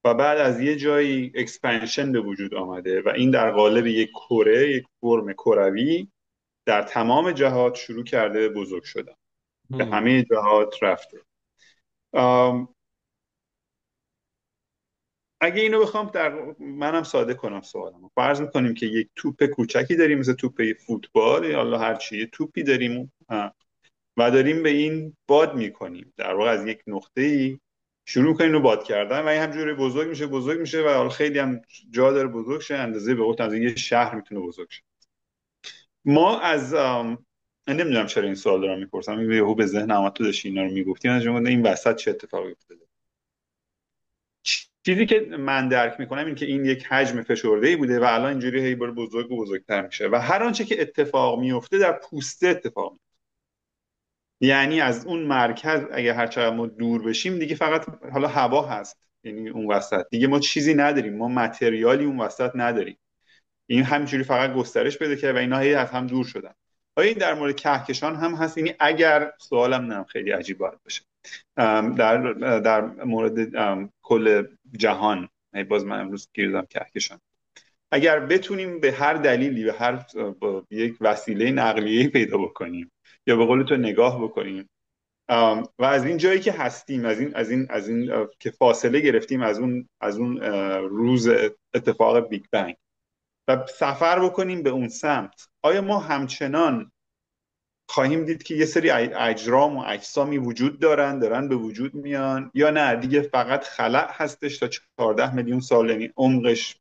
و بعد از یه جایی اکسپنشن به وجود آمده و این در قالب یک کره، یک فرم کروی در تمام جهات شروع کرده بزرگ شدن، به ام. همه جهات رفته. اگه اینو بخوام منم ساده کنم سوالم، فرض میکنیم که یک توپ کوچکی داریم مثل توپ فوتبال یا الله هر چی، توپی داریم و داریم به این باد میکنیم، در واقع از یک نقطه ای شروع کنیم رو باد کردن و این همجوری بزرگ میشه و حالا خیلی هم جا داره بزرگ شه، اندازه به قول از یه شهر میتونه بزرگ شه. ما از من نمیدونم چرا این سوال دارم میپرسم، یهو به ذهن اومد، تو داشتی اینا رو میگفتی، من این وسط چه اتفاقی افتاده. چیزی که من درک میکنم این که این یک حجم فشرده‌ای بوده و الان اینجوری هی بار بزرگ و بزرگتر میشه و هر آنچه که اتفاق میفته در پوسته اتفاق میفته. یعنی از اون مرکز اگه هر چقدر ما دور بشیم دیگه فقط حالا هوا هست، یعنی اون وسط دیگه ما چیزی نداریم، ما متریالی اون وسط نداریم، این همینجوری فقط گسترش پیدا کرده و اینا هی از هم دور شدن. آیا این در مورد کهکشان هم هست؟ یعنی اگر سوالم نه خیلی عجیب باید باشه، در مورد کل جهان، باز من امروز گیر دادم کهکشان، اگر بتونیم به هر دلیلی به هر یک وسیله نقلیه‌ای پیدا بکنیم یا به قول تو نگاه بکنیم و از این جایی که هستیم، از این که فاصله گرفتیم از اون روز اتفاق بیگ بنگ و سفر بکنیم به اون سمت، آیا ما همچنان خواهیم دید که یه سری اجرام و اجسامی وجود دارن به وجود میان، یا نه دیگه فقط خلأ هستش تا 14 میلیون سال، یعنی عمقش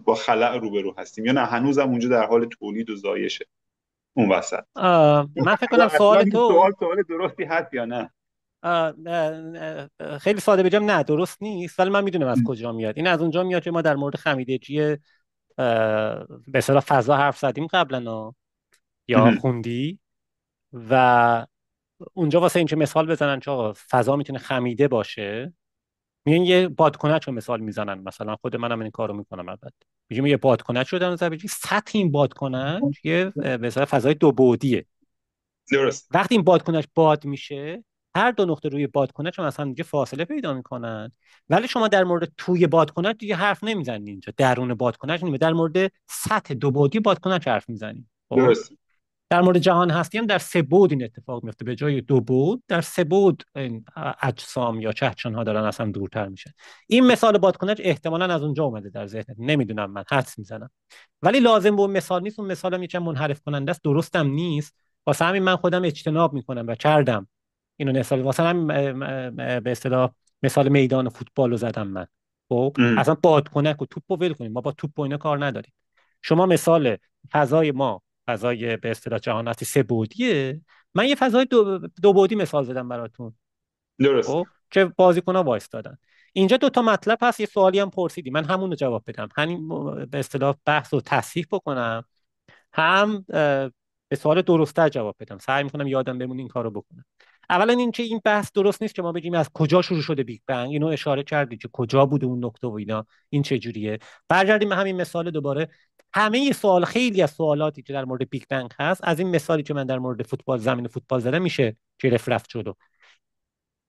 با خلأ روبرو هستیم، یا نه هنوزم اونجا در حال تولید و زایشه اون وسط؟ من فکر کنم اصلا سوال این تو سوال درستی هست یا نه؟ خیلی ساده بگم نه درست نیست، ولی من میدونم از کجا میاد. این از اونجا میاد که ما در مورد خمیدگی به اصطلاح فضا حرف زدیم قبلا یا خوندی، و اونجا واسه اینکه مثال بزنن که آقا فضا میتونه خمیده باشه، میان یه بادکنک رو مثال میزنن. مثلا خود منم این کارو میکنم البته. میگم یه بادکنک رو در نظر بگیر، سطح این بادکنک یه به اصطلاح فضای دو بعدیه. درست. وقتی این بادکنک باد میشه، هر دو نقطه روی بادکنک هم از هم دیگه فاصله پیدا میکنن، ولی شما در مورد توی بادکنک دیگه حرف نمیزنید، اینجا درون بادکنک نمیشه، در مورد سطح دو بعدی بادکنک حرف میزنید. خب درست. در مورد جهان هستی هم در سه بعد این اتفاق میفته، به جای دو بعد در سه بعد این اجسام یا کهکشان ها دارن اصلا دورتر میشن. این مثال بادکنک احتمالاً از اونجا اومده در ذهنت، نمیدونم، من حدس میزنم، ولی لازم به اون مثال نیست. اون مثال هم یکم منحرف کننده است، درستم نیست. واسه همین من خودم اجتناب میکنم و کردم اینو مثال. واسه همین به اصطلاح مثال میدان فوتبال رو زدم من. خب ام. اصلا بادکنک و توپ رو ول کنیم، ما با توپ و اینا کار نداریم. شما مثال فضای ما، فضای به اصطلاح جهان هستی سه بعدیه، من یه فضای دو بعدی مثال زدم براتون. درست. خب که بازیکن‌ها وایستادن. اینجا دو تا مطلب هست، یه سوالی هم پرسیدی، من همون رو جواب بدم، همین به اصطلاح بحث رو تصحیح بکنم، هم به سوال درست‌تر جواب بدم. سعی می‌کنم یادم بمونه این کارو بکنم. اولا اینکه این بحث درست نیست که ما بگیم از کجا شروع شده بیگ بنگ، اینو اشاره کردی که کجا بوده اون نقطه و اینا، این چه جوریه. برگردیم به همین مثال دوباره. همه سوال، خیلی از سوالاتی که در مورد بیگ بنگ هست، از این مثالی که من در مورد فوتبال، زمین فوتبال زدم، میشه که رفت جلو.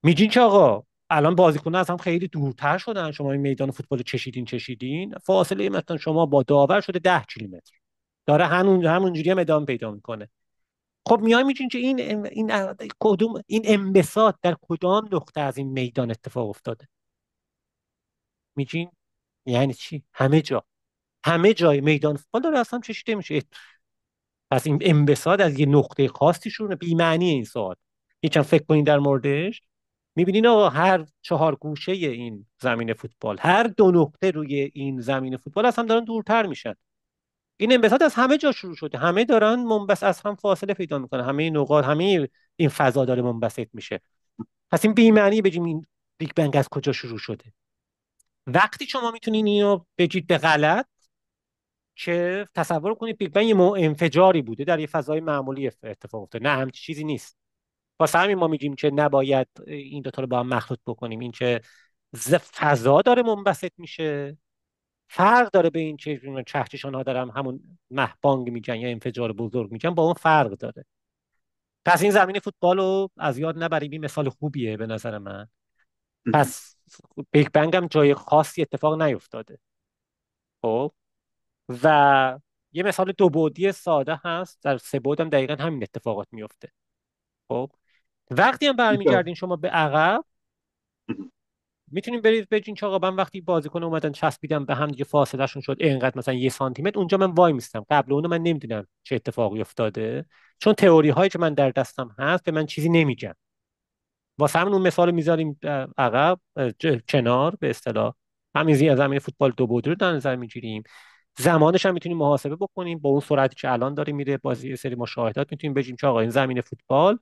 میگین که آقا الان بازیکن‌ها از هم خیلی دورتر شدن، شما این میدان فوتبال رو چشیدین، فاصله مثلا شما با داور شده 10 کیلومتر، داره همونجوری هم ادامه پیدا میکنه. خب میای میگین که این انبساط در کدام نقطه از این میدان اتفاق افتاده؟ میگین یعنی چی؟ همه جا، همه جای میدان فوتبال داره اصلا چشیده میشه. پس این انبساط از یه نقطه خاصی شونه؟ بی معنی این سوال. یکم فکر کنین در موردش، میبینین آقا هر چهار گوشه این زمین فوتبال، هر دو نقطه روی این زمین فوتبال از هم دارن دورتر میشن. این انبساط از همه جا شروع شده، همه دارن منبسط از هم فاصله پیدا میکنن، همه این نقاط، همه این فضا داره منبسط میشه. پس این بی معنی بگیم این بیگ بنگ از کجا شروع شده. وقتی شما میتونین اینو بگید به غلط، که تصور کنید بیگ بنگ یه انفجاری بوده در یه فضای معمولی اتفاق افتاده، نه همچین چیزی نیست. واسه همین ما میگیم که نباید این دوتا رو با هم مخلوط بکنیم. این که فضا داره منبسط میشه فرق داره به این که کهکشان ها دارن همون مهبانگ میگن یا انفجار بزرگ میگن، با اون فرق داره. پس این زمین فوتبال رو از یاد نبریم، این مثال خوبیه به نظر من. ام. پس بیگ بنگ هم جای خاصی اتفاق نیفتاده. خب و یه مثال دو بعدی ساده هست، در سه بعد هم دقیقا همین اتفاقات میفته. خب وقتی هم برمیگردین شما به عقب، میتونیم برید بگین که آقا من وقتی بازیکن اومدن چسبیدن به هم دیگه، فاصله شون شد اینقدر مثلا 1 سانتی متر، اونجا من وای میستم، قبل اونو من نمیدونم چه اتفاقی افتاده، چون تئوری هایی که من در دستم هست به من چیزی نمیگن. واسه همین اون مثال رو میذاریم عقب، کنار به اصطلاح. همین زمین فوتبال دو بعدی رو در نظر میگیریم، زمانش هم میتونیم محاسبه بکنیم با اون سرعتی که الان داره میره، بازی یه سری مشاهدات میتونیم بگیم که آقا این زمین فوتبال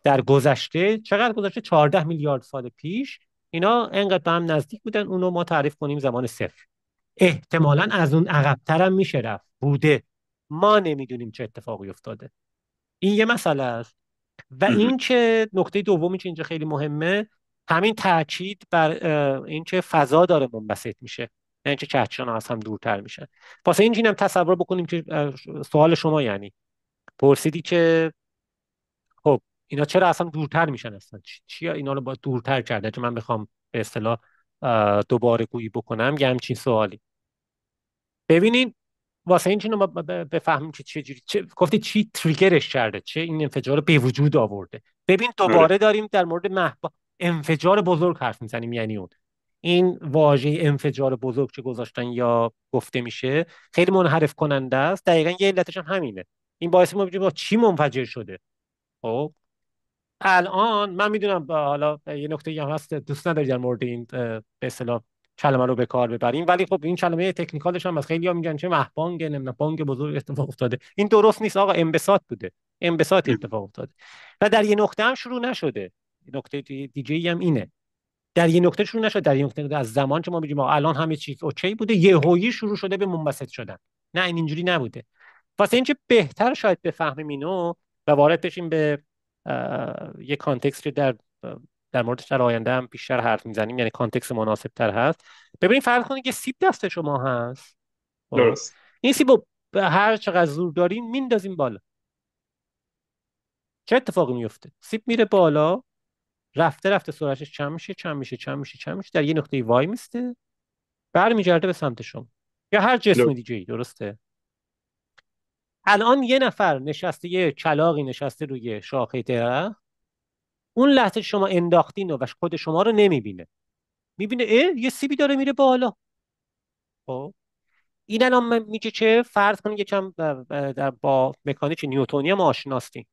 در گذشته چقدر گذشته، 14 میلیارد سال پیش اینا انقدر به هم نزدیک بودن، اونو ما تعریف کنیم زمان صفر. احتمالاً از اون عقب‌تر هم میشه رفت، بوده، ما نمیدونیم چه اتفاقی افتاده. این یه مسئله است. و ام. این که نکته دومی که اینجا خیلی مهمه، همین تاکید بر این که فضا داره منبسط میشه، نه اینکه کهکشان‌ها از هم دورتر میشن. واسه این هم تصور بکنیم که سوال شما یعنی پرسیدی که خب اینا چرا اصلا دورتر میشن، اصلا چی اینا رو با دورتر کرده، چون من بخوام به اصطلاح دوباره گویی بکنم یه همچین سوالی. ببینین واسه این چیزو ما بفهمیم که گفتی چی تریگرش کرده، چه این انفجار رو به وجود آورده. ببین آره. دوباره داریم در مورد انفجار بزرگ حرف میزنیم، یعنی اون این واژه انفجار بزرگ که گذاشتن یا گفته میشه خیلی منحرف کننده است. دقیقا یه علتش هم همینه. این باعث ما بگیم چی منفجر شده. خب الان من میدونم حالا یه نکته هم هست دوست نداری در مورد این به اصطلاح کلمه رو به کار ببریم، ولی خب این کلمه تکنیکالش هم از خیلی ها میگن چه مهبانگ نمیدونم بانگ بزرگ اتفاق افتاده. این درست نیست آقا، انبساط بوده، انبساط ام. اتفاق افتاده و در یه نقطه هم شروع نشده. نکته دیگه ای هم اینه، در یه نقطه شروع نشده، در یه نقطه از زمان که ما میگیم الان همه چیز اوکی بوده، یهویی شروع شده به منبسط شدن. نه این اینجوری نبوده. واسه اینکه بهتر شاید بفهمیم اینو و وارد بشیم به یه کانتکست که در موردش در آینده هم بیشتر حرف میزنیم، یعنی کانتکست مناسب تر هست. ببینید فرض کنید که سیب دست شما هست. خب درست. این سیب رو به هر چقدر زور داریم میندازیم بالا، چه اتفاقی میفته؟ سیب میره بالا، رفته رفته سرعتش کم میشه در یه نقطه وای میسته، برمیگرده به سمت شما یا هر جسم درست. دیگه ای. درسته؟ الان یه نفر نشسته، یه کلاغی نشسته روی شاخه درخت، اون لحظه شما انداختین و خود شما رو نمیبینه، میبینه یه سیبی داره میره بالا. خب این الان میگه چه، فرض کنید یکم با مکانیک نیوتنی هم آشناستین،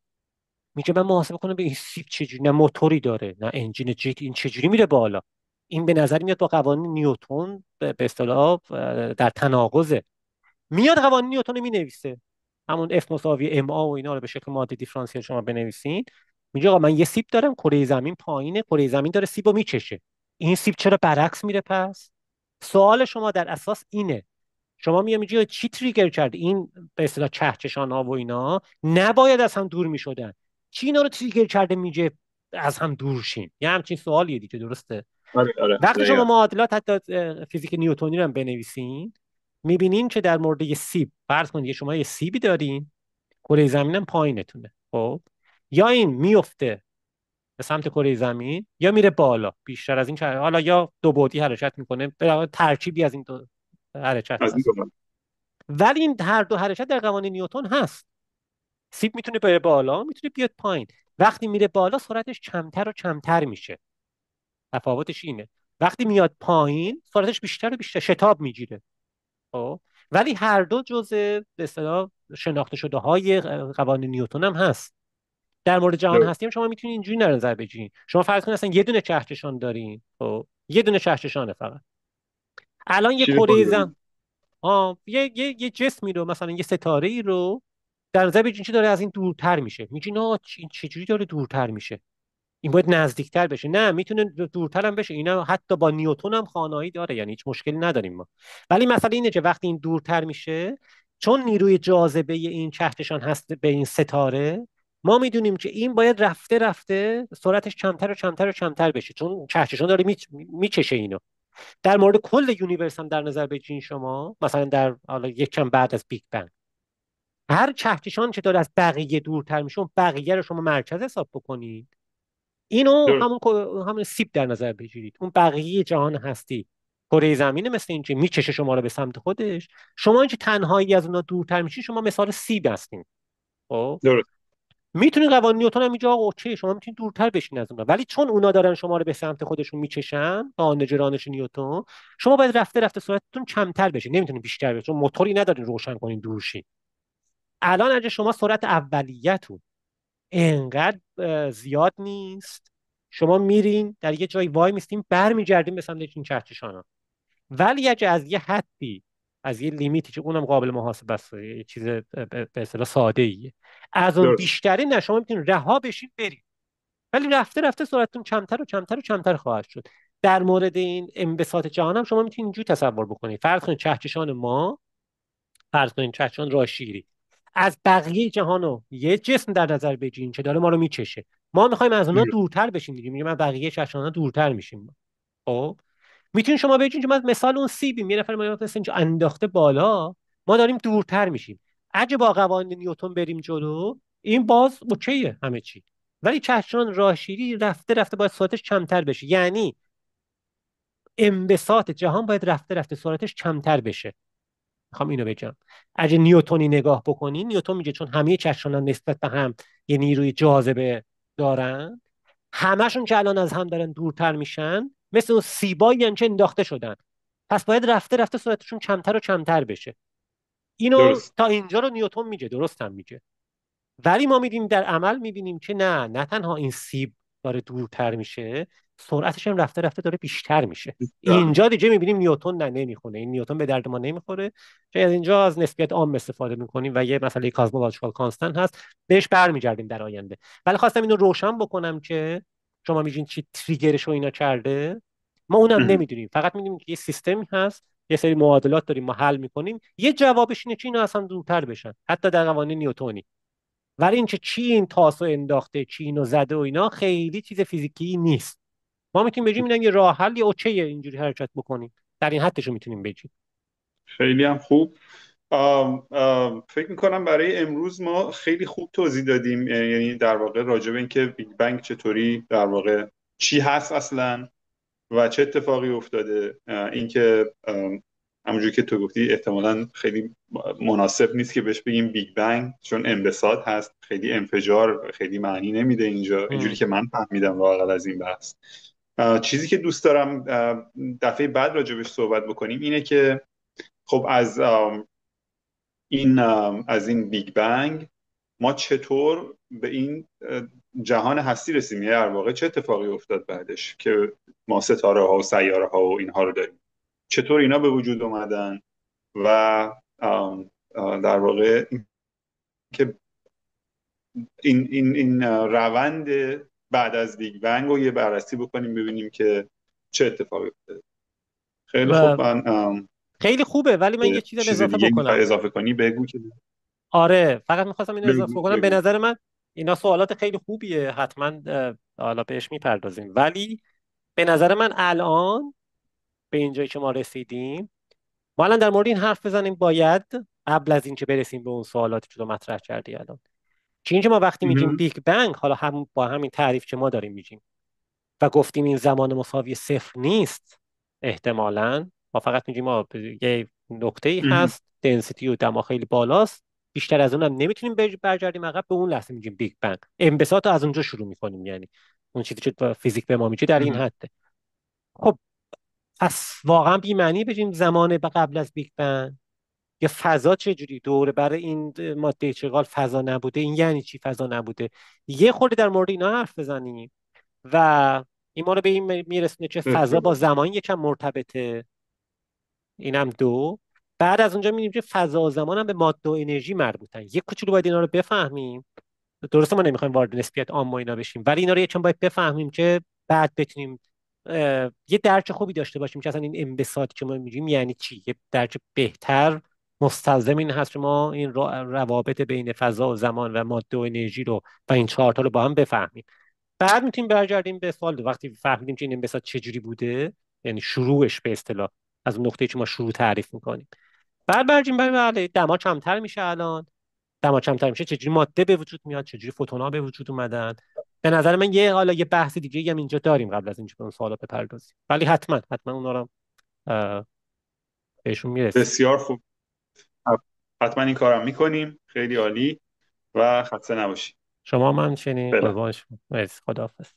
میگه من محاسبه کنم به این سیب چجوری، نه موتوری داره نه انجین جیت، این چجوری میره بالا. این به نظر میاد با قوانین نیوتن به اصطلاح در تناقضه. میاد قوانین نیوتن رو مینویسه، همون F مساوی ام آ و اینا رو به شکل ماده دیفرانسیل شما بنویسین. میگه آقا من یه سیب دارم، کره زمین پایینه، کره زمین داره سیب رو میچشه، این سیب چرا برعکس میره پس؟ سوال شما در اساس اینه. شما میگه چی تریگر کرد این به اصطلاح کهکشان ها و اینا نباید از هم دور میشدن، چی اینا رو تریگر کرده میگه از هم دور شین؟ یه همچین سوالیه دیگه، درسته؟ آره آره وقتی شما دقیقاً. معادلات حتی فیزیک نیوتنی رو هم بنویسین، میبینین که در مورد یه سیب، فرض کنید شما یه سیبی دارین، کره زمین هم پایینتونه، خب یا این میفته به سمت کره زمین یا میره بالا بیشتر از این حالا یا دو بعدی حرکت میکنه، به علاوه ترکیبی از این دو حرکت از این هست. دو. ولی این هر دو حرکت در قوانین نیوتن هست. سیب میتونه بره بالا، میتونه بیاد پایین. وقتی میره بالا سرعتش کمتر و کمتر میشه. تفاوتش اینه. وقتی میاد پایین سرعتش بیشتر و بیشتر شتاب میگیره. خب ولی هر دو جزء به اصطلاح شناخته شده های قوانین نیوتن هم هست. در مورد جهان درست. هستی هم شما میتونید اینجوری در نظر بگیرید. شما فرض کنید اصلا یه دونه کهکشان دارین، خب یه دونه کهکشانه فقط. الان یه چیزی کره خود. زمین، یه جسمی رو، مثلا یه ستاره ای رو در نظر بگیرین که داره از این دورتر میشه، میگین این چجوری داره دورتر میشه، این باید نزدیکتر بشه. نه، میتونه دورتر هم بشه، اینا حتی با نیوتن هم خانایی داره، یعنی هیچ مشکلی نداریم ما. ولی مسئله اینه که وقتی این دورتر میشه، چون نیروی جاذبه این کهکشان هست به این ستاره، ما میدونیم که این باید رفته رفته سرعتش کمتر و کمتر و کمتر بشه، چون کهکشان داره میچشه اینو. در مورد کل یونیورس هم در نظر بگیرین شما، مثلا در حالا یک کم بعد از بیگ بنگ، هر کهکشان که داره از بقیه دورتر میشه، اون بقیه رو شما مرکز حساب بکنید، اینو درست. همون سیب در نظر بگیرید. اون بقیه جهان هستی کره زمینه، مثل اینکه میکشه شما رو به سمت خودش، شما اینکه تنهایی از اونها دورتر میشین، شما مثال سیب هستین. خب درست. میتونید قوانین نیوتن هم اینجا آقا اوکی، شما میتونید دورتر بشین از اونها، ولی چون اونا دارن شما رو به سمت خودشون میکشن با گرانش نیوتن، شما باید رفته رفته سرعتتون کمتر بشه، نمیتونید بیشتر بشه، چون موتوری ندارین روشن کنین دور شین. الان اگه شما سرعت اولیه‌تون انقدر زیاد نیست، شما میرین در یه جای وای میستین، برمیگردین به سمت این کهکشان. ولی اگه از یه حدی، از یه لیمیتی که اونم قابل محاسبه است، یه چیز به اصطلاح ساده ایه، از اون درست. بیشتری نه، شما میتونید رها بشین برید، ولی رفته رفته سرعتتون کمتر و کمتر و کمتر خواهد شد. در مورد این انبساط جهان هم شما میتونید اینجوری تصور بکنید. فرض کنید کهکشان ما، فرض کنید کهکشان راه شیری، از بقیه جهان رو یه جسم در نظر بگیریم که داره ما رو میچشه، ما میخوایم از اونها درست. دورتر بشیم دیگه، میگیم من بقیه کهکشان‌ها دورتر میشیم. خب میتونید شما بگین که من مثال اون سیبیم، یه نفر ما مثلا اینجا انداخته بالا، ما داریم دورتر میشیم. اگه با قوانین نیوتن بریم جلو، این باز اوکیه همه چی. ولی کهکشان راه شیری رفته رفته باید سرعتش کمتر بشه، یعنی انبساط جهان باید رفته رفته سرعتش کمتر بشه. میخوام اینو بگم. اگه نیوتنی نگاه بکنین، نیوتن میگه چون همه کهکشان‌ها نسبت به هم یه نیروی جاذبه دارن، همشون که الان از هم دارن دورتر میشن، مثل اون سیبایی که انداخته شدن، پس باید رفته رفته سرعتشون کمتر و کمتر بشه. اینو درست. تا اینجا رو نیوتن میگه، درست هم میگه. ولی ما میبینیم در عمل، میبینیم که نه تنها این سیب داره دورتر میشه، سرعتش هم رفته رفته داره بیشتر میشه. اینجا دیگه میبینیم نیوتن نمیخونه، این نیوتن به درد ما نمیخوره، که از اینجا از نسبیت عام استفاده میکنیم و یه مسئله کازمولوژیکال کانستنت هست، بهش برمیگردیم در آینده. ولی خواستم اینو روشن بکنم که شما میگین چی تریگرش رو اینا کرده، ما اونم مهم. نمیدونیم، فقط میدونیم که یه سیستمی هست، یه سری معادلات داریم ما حل میکنیم، یه جوابش اینه که اینا اصلا دورتر بشن حتی در قوانین نیوتنی. ولی اینکه چی این تاسو انداخته، چی اینو زده و اینا، خیلی چیز فیزیکی نیست. ما میتونیم بگیم اینا یه راه حل یا اوکیه اینجوری حرکت بکنیم، در این حدشو میتونیم بگیم. خیلی هم خوب. فکر میکنم برای امروز ما خیلی خوب توضیح دادیم، یعنی در واقع راجع به اینکه بیگ بنگ چطوری در واقع چی هست اصلا و چه اتفاقی افتاده، اینکه همونجوری که تو گفتی احتمالاً خیلی مناسب نیست که بهش بگیم بیگ بنگ، چون انبساط هست، خیلی انفجار خیلی معنی نمیده اینجا، اینجوری هم. که من فهمیدم واقعا از این بحث. چیزی که دوست دارم دفعه بعد راجبش صحبت بکنیم اینه که خب از این بیگ بنگ ما چطور به این جهان هستی رسیدیم، یعنی در واقع چه اتفاقی افتاد بعدش که ما ستاره ها و سیاره ها و اینها رو داریم، چطور اینا به وجود اومدن و در واقع که این روند بعد از بیگ بنگ رو یه بررسی بکنیم ببینیم که چه اتفاقی افتاده. خیلی خوب. و من خیلی خوبه، ولی من یه چیز رو چیز اضافه دیگه بکنم. میخوای اضافه کنی بگو که آره، فقط میخواستم اینو اضافه بگو بکنم. به بگو. نظر من اینا سوالات خیلی خوبیه، حتما حالا بهش میپردازیم، ولی به نظر من الان به اینجایی که ما رسیدیم، ما الان در مورد این حرف بزنیم باید قبل از اینکه برسیم به اون سوالاتی که تو مطرح کردی الان. چون اینکه ما وقتی میگیم مهم. بیگ بنگ، حالا هم با همین تعریف که ما داریم میگیم و گفتیم این زمان مساوی صفر نیست، احتمالاً ما فقط میگیم یه نقطه ای مهم. هست، دنسیتی و دما خیلی بالاست، بیشتر از اون هم نمیتونیم برگردیم عقب، به اون لحظه میگیم بیگ بنگ. انبساط رو از اونجا شروع میکنیم، یعنی اون چیزی که فیزیک به ما میگه در این مهم. حده. خب پس واقعا بی معنی بگیم زمان قبل از بیگ بنگ یا فضا چه جوری دوره برای این ماده چغال فضا نبوده، این یعنی چی فضا نبوده؟ یه خورده در مورد اینا حرف بزنیم و این ما رو به این میرسونه که فضا با بسیار. زمان یکم مرتبطه. اینم دو. بعد از اونجا میبینیم که فضا و زمان هم به ماده و انرژی مربوطن. یک کوچولو باید اینا رو بفهمیم. درسته ما نمیخوایم وارد نسبیت عام و اینا بشیم، ولی اینا رو یکم باید بفهمیم که بعد بتونیم یه درک خوبی داشته باشیم که اصلا این انبساطی که ما میگیم یعنی چی، یه درک بهتر مستلزم این هست که ما این روابط بین فضا و زمان و ماده و انرژی رو و این چهار تا رو با هم بفهمیم. بعد میتونیم برگردیم به سوال وقتی فهمیدیم که این انبساط چجوری بوده، یعنی شروعش به اصطلاح از اون نقطه‌ای که ما شروع تعریف میکنیم، بعد برگردیم بله دما کمتر میشه الان، دما کمتر میشه چجوری ماده به وجود میاد، چجوری فوتون‌ها به وجود اومدن. به نظر من حالا یه بحث دیگه هم اینجا داریم قبل از اینکه به اون سوالا بپردازیم، ولی حتما اونا رو هم اه، بهشون میرسیم. بسیار خوب. حتما این کارم میکنیم. خیلی عالی و خسته نباشی. شما هم همچنین، فعلا. قربان شما، مرسی، خداحافظ.